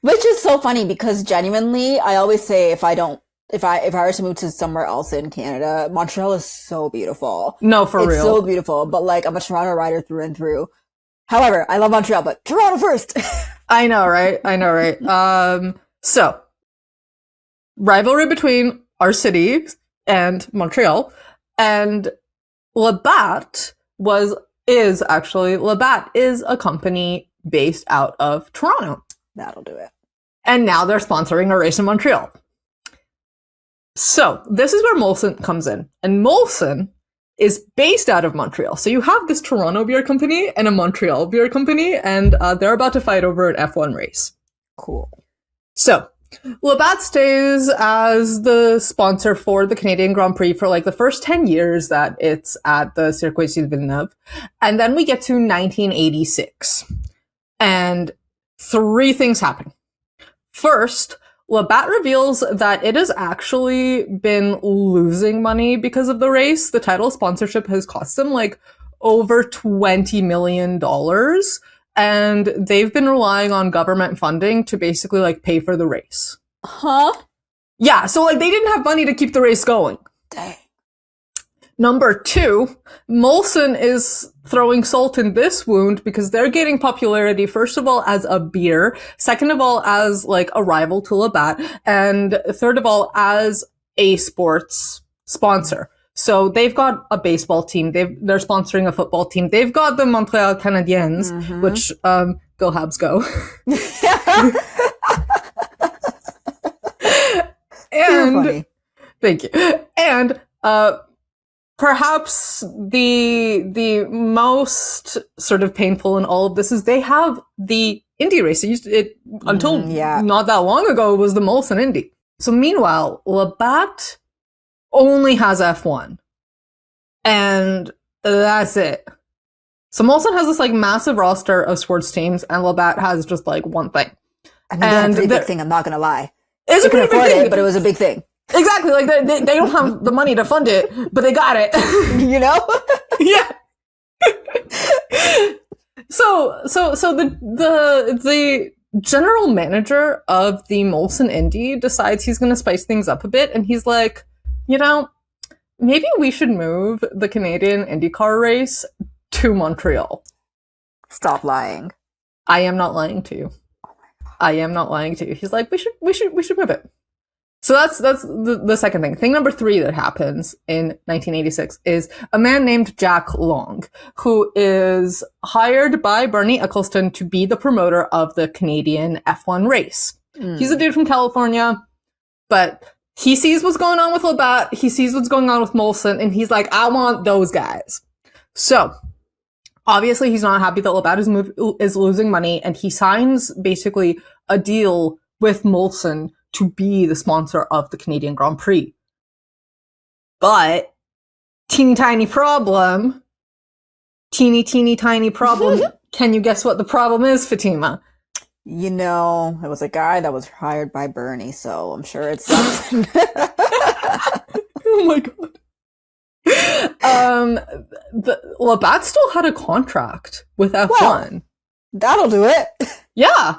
Speaker 2: Which is so funny because genuinely, I always say if I were to move to somewhere else in Canada, Montreal is so beautiful.
Speaker 1: No, for real.
Speaker 2: It's so beautiful, but like I'm a Toronto rider through and through. However, I love Montreal, but Toronto first.
Speaker 1: I know, right? So, rivalry between our city and Montreal, and Labatt is a company based out of Toronto.
Speaker 2: That'll do it.
Speaker 1: And now they're sponsoring a race in Montreal. So, this is where Molson comes in. And Molson is based out of Montreal. So you have this Toronto beer company and a Montreal beer company, and they're about to fight over an F1 race.
Speaker 2: Cool.
Speaker 1: So, Labatt stays as the sponsor for the Canadian Grand Prix for like the first 10 years that it's at the Circuit Gilles Villeneuve. And then we get to 1986. And 3 things happen. First, Labatt reveals that it has actually been losing money because of the race. The title sponsorship has cost them like over $20 million. And they've been relying on government funding to basically like pay for the race.
Speaker 2: Huh?
Speaker 1: Yeah, so like they didn't have money to keep the race going.
Speaker 2: Dang.
Speaker 1: Number 2, Molson is throwing salt in this wound because they're gaining popularity, first of all, as a beer, second of all, as like a rival to Labatt, and third of all, as a sports sponsor. So they've got a baseball team, they're sponsoring a football team, they've got the Montreal Canadiens, which, go Habs go. And, thank you. And, perhaps the most sort of painful in all of this is they have the Indy race. Until not that long ago, it was the Molson Indy. So meanwhile, Labatt only has F1. And that's it. So Molson has this like massive roster of sports teams, and Labatt has just like one thing.
Speaker 2: I mean, that's a pretty big thing, I'm not gonna lie.
Speaker 1: It's a pretty big thing,
Speaker 2: but it was a big thing.
Speaker 1: Exactly, like they don't have the money to fund it, but they got it.
Speaker 2: You know?
Speaker 1: Yeah. So the general manager of the Molson Indy decides he's going to spice things up a bit, and he's like, maybe we should move the Canadian IndyCar race to Montreal.
Speaker 2: Stop lying.
Speaker 1: I am not lying to you. I am not lying to you. He's like, we should move it. So that's the second thing. Thing number 3 that happens in 1986 is a man named Jack Long, who is hired by Bernie Eccleston to be the promoter of the Canadian F1 race. He's a dude from California, but he sees what's going on with Labatt, he sees what's going on with Molson, and he's like, I want those guys. So, obviously he's not happy that Labatt is losing money, and he signs basically a deal with Molson to be the sponsor of the Canadian Grand Prix. But, teeny tiny problem. Can you guess what the problem is, Fatima?
Speaker 2: It was a guy that was hired by Bernie, so I'm sure it's something.
Speaker 1: Oh my god. Labatt still had a contract with F1. Well,
Speaker 2: that'll do it.
Speaker 1: Yeah.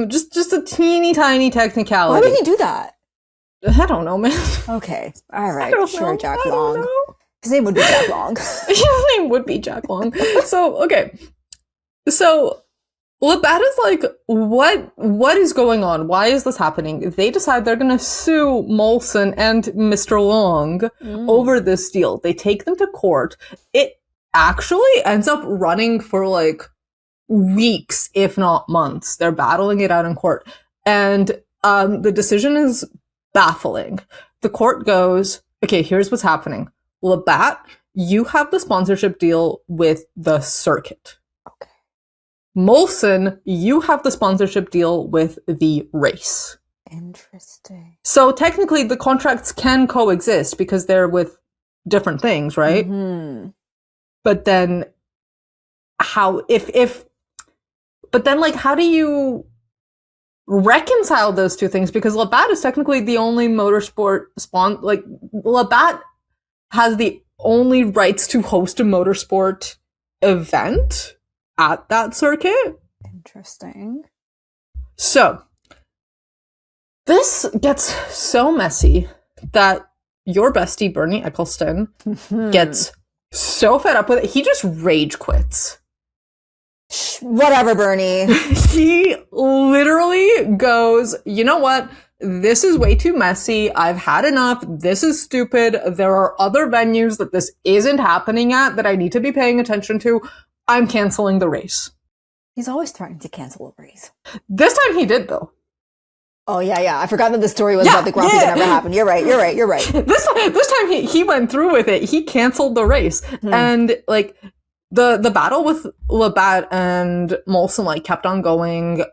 Speaker 1: Just a teeny tiny technicality.
Speaker 2: Why would he do that?
Speaker 1: I don't know, man.
Speaker 2: Okay. All right. Sure, Jack Long. His name would be Jack Long.
Speaker 1: His name would be Jack Long. So, okay. So, Labatt is like, what is going on? Why is this happening? They decide they're going to sue Molson and Mr. Long over this deal. They take them to court. It actually ends up running for like weeks, if not months. They're battling it out in court. And the decision is baffling. The court goes, okay, here's what's happening. Labatt, you have the sponsorship deal with the circuit.
Speaker 2: Okay.
Speaker 1: Molson, you have the sponsorship deal with the race.
Speaker 2: Interesting.
Speaker 1: So technically the contracts can coexist because they're with different things, right?
Speaker 2: Mm-hmm.
Speaker 1: but then how how do you reconcile those two things? Because Labatt is technically the only motorsport Labatt has the only rights to host a motorsport event at that circuit.
Speaker 2: Interesting.
Speaker 1: So this gets so messy that your bestie Bernie Eccleston gets so fed up with it, he just rage quits.
Speaker 2: Whatever, Bernie.
Speaker 1: He literally goes, you know what? This is way too messy. I've had enough. This is stupid. There are other venues that this isn't happening at that I need to be paying attention to. I'm canceling the race.
Speaker 2: He's always threatening to cancel a race.
Speaker 1: This time he did, though.
Speaker 2: Oh, yeah. I forgot that the story was about the Grand Prix that never happened. You're right.
Speaker 1: This time he went through with it. He canceled the race. And, like, the battle with Labatt and Molson, like, kept on going.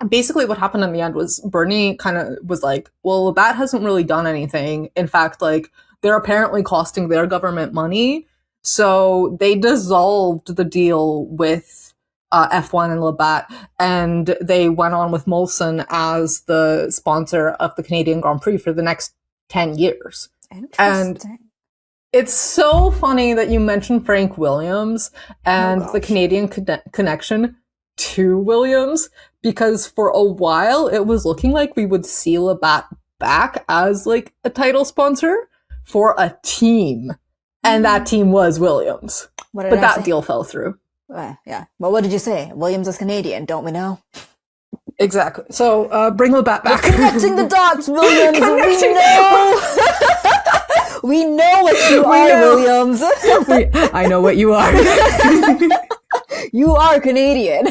Speaker 1: Basically what happened in the end was Bernie kind of was like, well, Labatt hasn't really done anything. In fact, like, they're apparently costing their government money. So they dissolved the deal with F1 and Labatt, and they went on with Molson as the sponsor of the Canadian Grand Prix for the next 10 years.
Speaker 2: Interesting.
Speaker 1: And it's so funny that you mentioned Frank Williams and the Canadian connection to Williams, because for a while it was looking like we would see Labatt back as like a title sponsor for a team, and that team was Williams. But that deal fell through.
Speaker 2: Yeah. Well, what did you say? Williams is Canadian, don't we know?
Speaker 1: Exactly. So bring Labatt back.
Speaker 2: We're connecting the dots, Williams. We know. We know what you are, Williams.
Speaker 1: I know what you are.
Speaker 2: You are Canadian.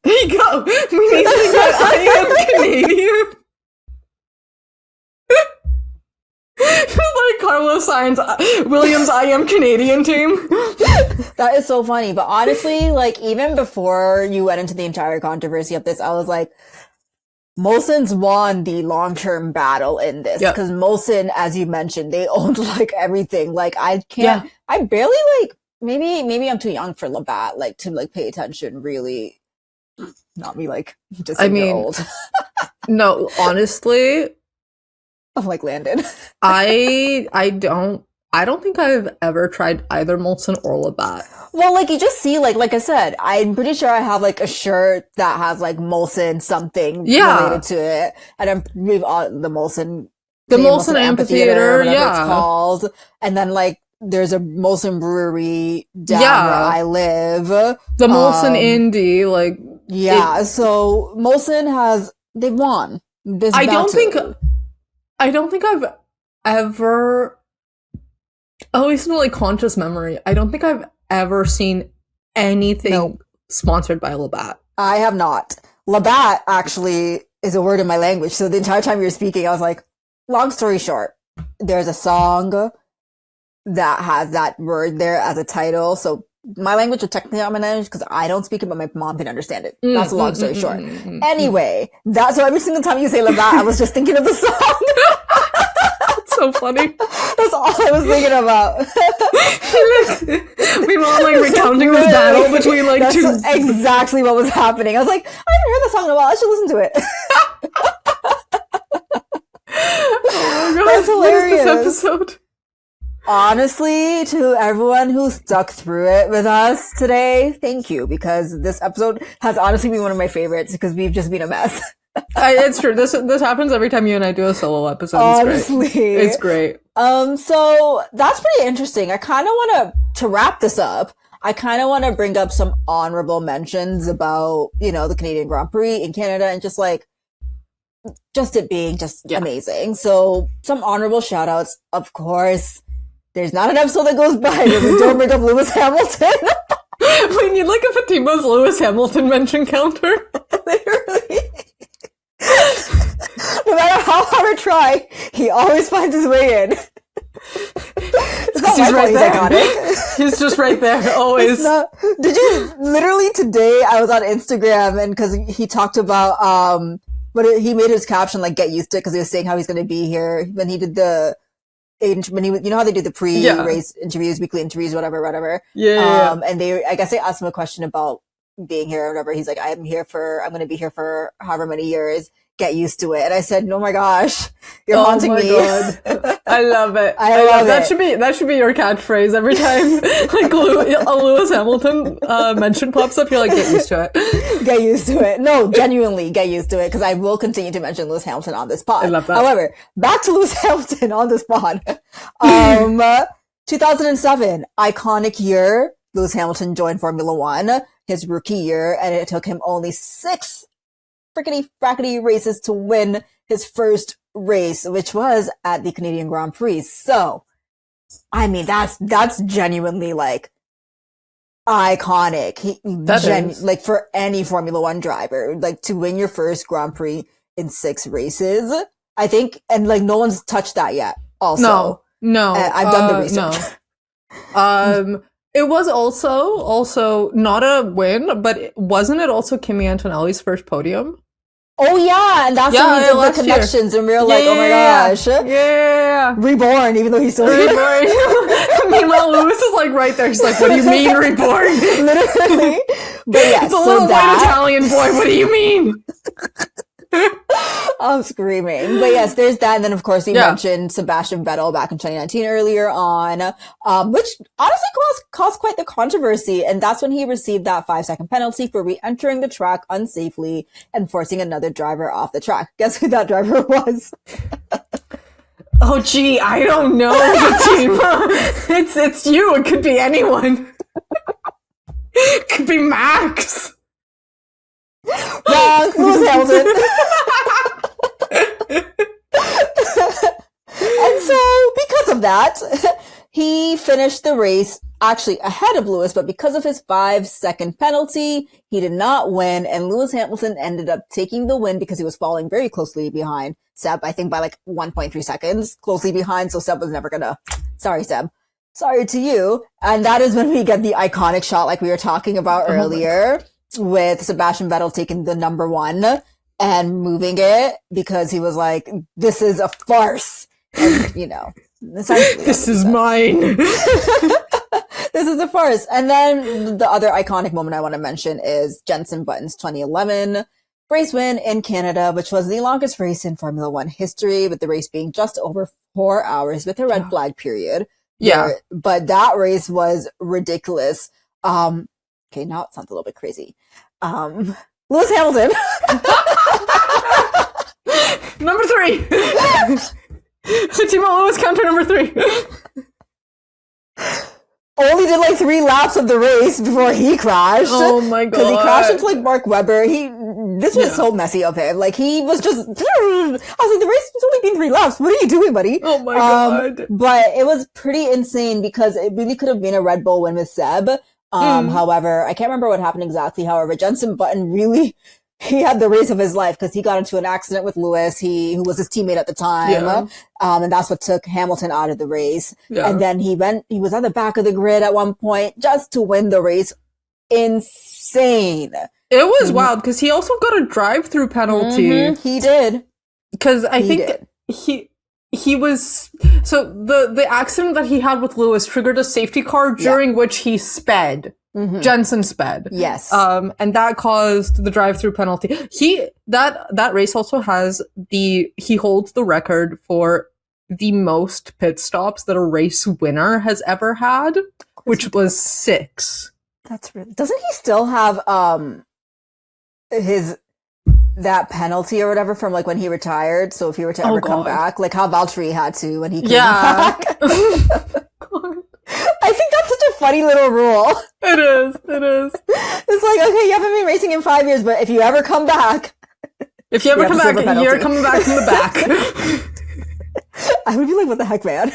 Speaker 1: There you go. We need to get I am Canadian. Like Carlos Sainz, Williams, I am Canadian team.
Speaker 2: That is so funny. But honestly, like, even before you went into the entire controversy of this, I was like, Molson's won the long-term battle in this. Because Molson, as you mentioned, they owned, like, everything. Like, I barely, like, maybe I'm too young for Labatt, like, to, like, pay attention, really. Not me, like, just old.
Speaker 1: No, honestly,
Speaker 2: I'm like Landon.
Speaker 1: I don't think I've ever tried either Molson or Labatt.
Speaker 2: Well, like, you just see, like I said, I'm pretty sure I have, like, a shirt that has, like, Molson something related to it. And we've the Molson
Speaker 1: Amphitheater,
Speaker 2: whatever it's called. And then, like, there's a Molson brewery down where I live.
Speaker 1: The Molson Indy, like...
Speaker 2: Yeah, so Molson they've won this battle.
Speaker 1: I don't think I've ever, at least in like conscious memory, I don't think I've ever seen anything sponsored by Labatt.
Speaker 2: I have not. Labatt actually is a word in my language. So the entire time you were speaking, I was like, long story short, there's a song that has that word there as a title. So my language is technically not my language because I don't speak it, but my mom can understand it. That's a long story short. Anyway, so every single time you say Labatt, I was just thinking of the song.
Speaker 1: It's so funny.
Speaker 2: That's all I was thinking about.
Speaker 1: Meanwhile, I'm like recounting this battle between like two.
Speaker 2: That's exactly what was happening. I was like, I haven't heard that song in a while. I should listen to it.
Speaker 1: Oh my god,
Speaker 2: that's hilarious.
Speaker 1: What is this episode?
Speaker 2: Honestly, to everyone who stuck through it with us today, thank you, because this episode has honestly been one of my favorites because we've just been a mess.
Speaker 1: It's true. This happens every time you and I do a solo episode.
Speaker 2: Honestly.
Speaker 1: It's great.
Speaker 2: So that's pretty interesting. I kind of want to wrap this up, I kind of want to bring up some honorable mentions about, the Canadian Grand Prix in Canada and just it being amazing. So some honorable shout outs, of course. There's not an episode that goes by where we don't bring up Lewis Hamilton.
Speaker 1: We need a Fatima's Lewis Hamilton mention counter.
Speaker 2: Literally. No matter how hard I try, he always finds his way in. It's not
Speaker 1: he's right there. Iconic. He's just right there, always.
Speaker 2: Did you, literally today, I was on Instagram and because he talked about, he made his caption, get used to it because he was saying how he's going to be here when he did the when he, you know how they do the pre-race interviews, weekly interviews, whatever.
Speaker 1: Yeah.
Speaker 2: And I guess they asked him a question about being here or whatever. He's like, I'm going to be here for however many years. Get used to it. And I said, oh my gosh, you're haunting me.
Speaker 1: God. I love it.
Speaker 2: I love it.
Speaker 1: That should be your catchphrase every time like a Lewis Hamilton mention pops up. You're like, get used to it.
Speaker 2: Get used to it. No, genuinely get used to it, because I will continue to mention Lewis Hamilton on this pod.
Speaker 1: I love that.
Speaker 2: However, back to Lewis Hamilton on this pod. 2007, iconic year. Lewis Hamilton joined Formula One, his rookie year, and it took him only 6 frickety races to win his first race, which was at the Canadian Grand Prix. So, I mean, that's genuinely like iconic. Like for any Formula One driver, like to win your first Grand Prix in 6 races, I think, and like no one's touched that yet. Also,
Speaker 1: no,
Speaker 2: I've done the research.
Speaker 1: No. It was also not a win, but wasn't it also Kimi Antonelli's first podium?
Speaker 2: Oh yeah, and that's when we did the connections, and we were like, oh my gosh, reborn, even though he's still reborn.
Speaker 1: Meanwhile, Lewis is like right there. He's like, "What do you mean reborn?"
Speaker 2: Literally. But yes,
Speaker 1: it's a little white Italian boy. What do you mean?
Speaker 2: I'm screaming. But yes, there's that. And then, of course, you mentioned Sebastian Vettel back in 2019 earlier on, which honestly caused quite the controversy. And that's when he received that 5-second penalty for re-entering the track unsafely and forcing another driver off the track. Guess who that driver was?
Speaker 1: Oh, gee, I don't know the team. It's you. It could be anyone. It could be Max.
Speaker 2: Wrong. Lewis Hamilton. And so, because of that, he finished the race actually ahead of Lewis, but because of his 5-second penalty, he did not win, and Lewis Hamilton ended up taking the win because he was falling very closely behind Seb, I think by like 1.3 seconds, closely behind, so Seb was never gonna, sorry Seb, sorry to you. And that is when we get the iconic shot like we were talking about earlier, with Sebastian Vettel taking the number 1 and moving it because he was like, this is a farce. And, you know,
Speaker 1: this is mine.
Speaker 2: This is a farce. And then the other iconic moment I want to mention is Jenson Button's 2011 race win in Canada, which was the longest race in Formula One history, with the race being just over 4 hours with a red flag period.
Speaker 1: Yeah.
Speaker 2: But that race was ridiculous. Okay, now it sounds a little bit crazy. Lewis Hamilton.
Speaker 1: Number 3. Timo Lewis counter number 3.
Speaker 2: Only did like 3 laps of the race before he crashed.
Speaker 1: Oh my god.
Speaker 2: Because he crashed into like Mark Webber. This was so messy of him. Like he was just, I was like, the race has only been 3 laps. What are you doing, buddy?
Speaker 1: Oh my god.
Speaker 2: But it was pretty insane because it really could have been a Red Bull win with Seb. However, I can't remember what happened exactly. However, Jenson Button really, he had the race of his life because he got into an accident with Lewis, who was his teammate at the time. And that's what took Hamilton out of the race. And then he was at the back of the grid at one point just to win the race. Insane.
Speaker 1: It was wild because he also got a drive-through penalty.
Speaker 2: He did.
Speaker 1: Because I think he was, so the accident that he had with Lewis triggered a safety car during which he sped. Jenson sped.
Speaker 2: Yes.
Speaker 1: And that caused the drive-through penalty. That race also he holds the record for the most pit stops that a race winner has ever had, which was 6.
Speaker 2: That's really, doesn't he still have, that penalty or whatever from like when he retired? So if he were to ever come back, like how Valtteri had to when he came back. I think that's such a funny little rule.
Speaker 1: It is.
Speaker 2: It's like, okay, you haven't been racing in 5 years, but if you ever come back,
Speaker 1: you're coming back from the back.
Speaker 2: I would be like, what the heck, man?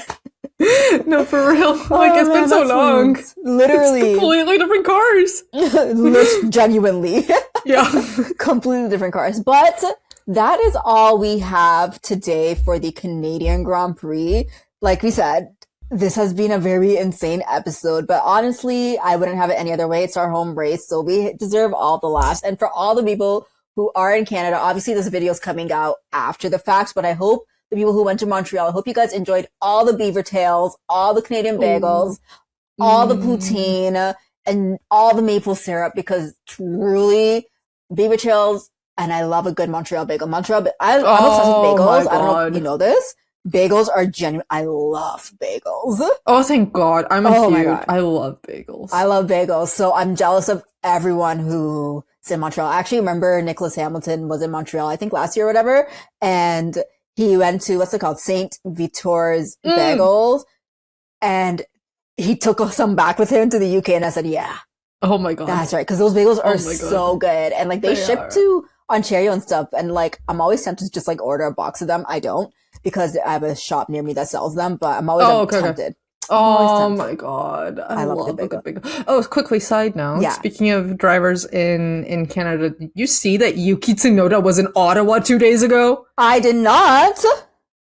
Speaker 1: No, for real. Like, it's been so long.
Speaker 2: Literally.
Speaker 1: It's completely different cars.
Speaker 2: Genuinely.
Speaker 1: Yeah.
Speaker 2: Completely different cars. But that is all we have today for the Canadian Grand Prix. Like we said, this has been a very insane episode, but honestly, I wouldn't have it any other way. It's our home race, so we deserve all the laughs. And for all the people who are in Canada, obviously this video is coming out after the fact, but I hope the people who went to Montreal. I hope you guys enjoyed all the beaver tails, all the Canadian bagels, all the poutine, and all the maple syrup, because truly, beaver tails, and I love a good Montreal bagel. I'm obsessed with bagels. I don't know if you know this. Bagels are genuine. I love bagels.
Speaker 1: Oh, thank God. I love bagels.
Speaker 2: I love bagels. So I'm jealous of everyone who's in Montreal. I actually remember Nicholas Hamilton was in Montreal, I think last year or whatever. And he went to, what's it called? St. Vitor's Bagels. And he took some back with him to the UK. And I said, yeah.
Speaker 1: Oh my God.
Speaker 2: That's right. Cause those bagels are so good. And like they ship to Ontario and stuff. And like, I'm always tempted to just like order a box of them. I don't, because I have a shop near me that sells them, but I'm always tempted.
Speaker 1: Oh my God. I love a good bagel. Oh, quickly, side note. Yeah. Speaking of drivers in Canada, did you see that Yuki Tsunoda was in Ottawa 2 days ago?
Speaker 2: I did not.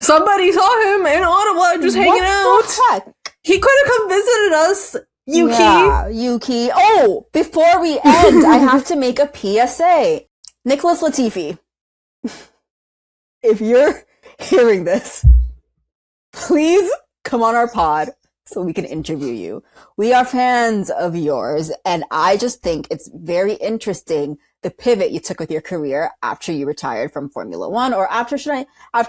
Speaker 1: Somebody saw him in Ottawa just hanging out.
Speaker 2: What the heck?
Speaker 1: He could have come visited us, Yuki.
Speaker 2: Yeah, Yuki. Oh, before we end, I have to make a PSA. Nicholas Latifi, if you're hearing this, please come on our pod so we can interview you. We are fans of yours, and I just think it's very interesting the pivot you took with your career after you retired from Formula One, or after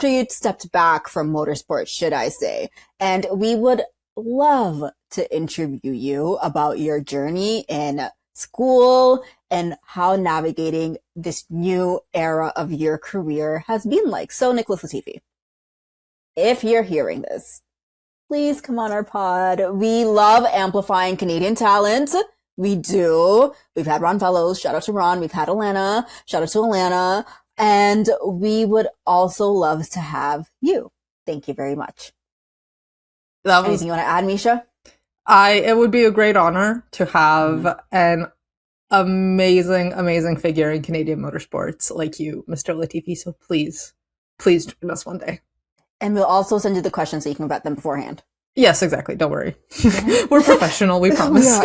Speaker 2: you stepped back from motorsport, should I say. And we would love to interview you about your journey in school and how navigating this new era of your career has been like. So, Nicholas Latifi, if you're hearing this, please come on our pod. We love amplifying Canadian talent. We do. We've had Ron Fellows. Shout out to Ron. We've had Alana. Shout out to Alana. And we would also love to have you. Thank you very much. Anything you want to add, Misha?
Speaker 1: It would be a great honor to have an amazing figure in Canadian motorsports like you, Mr. Latifi. So please join us one day.
Speaker 2: And we'll also send you the questions so you can vet them beforehand.
Speaker 1: Yes, exactly. Don't worry. We're professional, we promise.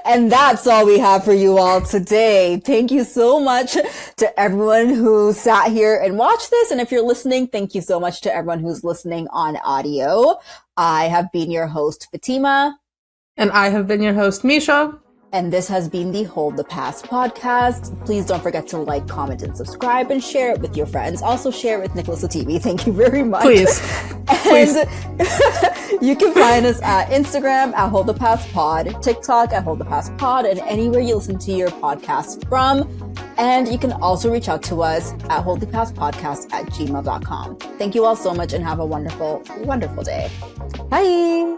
Speaker 2: And that's all we have for you all today. Thank you so much to everyone who sat here and watched this. And if you're listening, thank you so much to everyone who's listening on audio. I have been your host, Fatima.
Speaker 1: And I have been your host, Misha.
Speaker 2: And this has been the Hold the Pass podcast. Please don't forget to like, comment, and subscribe, and share it with your friends. Also share it with Nicholas Latifi. Thank you very much.
Speaker 1: Please.
Speaker 2: And you can find us at Instagram at Hold the Pass Pod, TikTok at Hold the Pass Pod, and anywhere you listen to your podcast from. And you can also reach out to us at holdthepasspodcast@gmail.com. Thank you all so much and have a wonderful, wonderful day. Bye.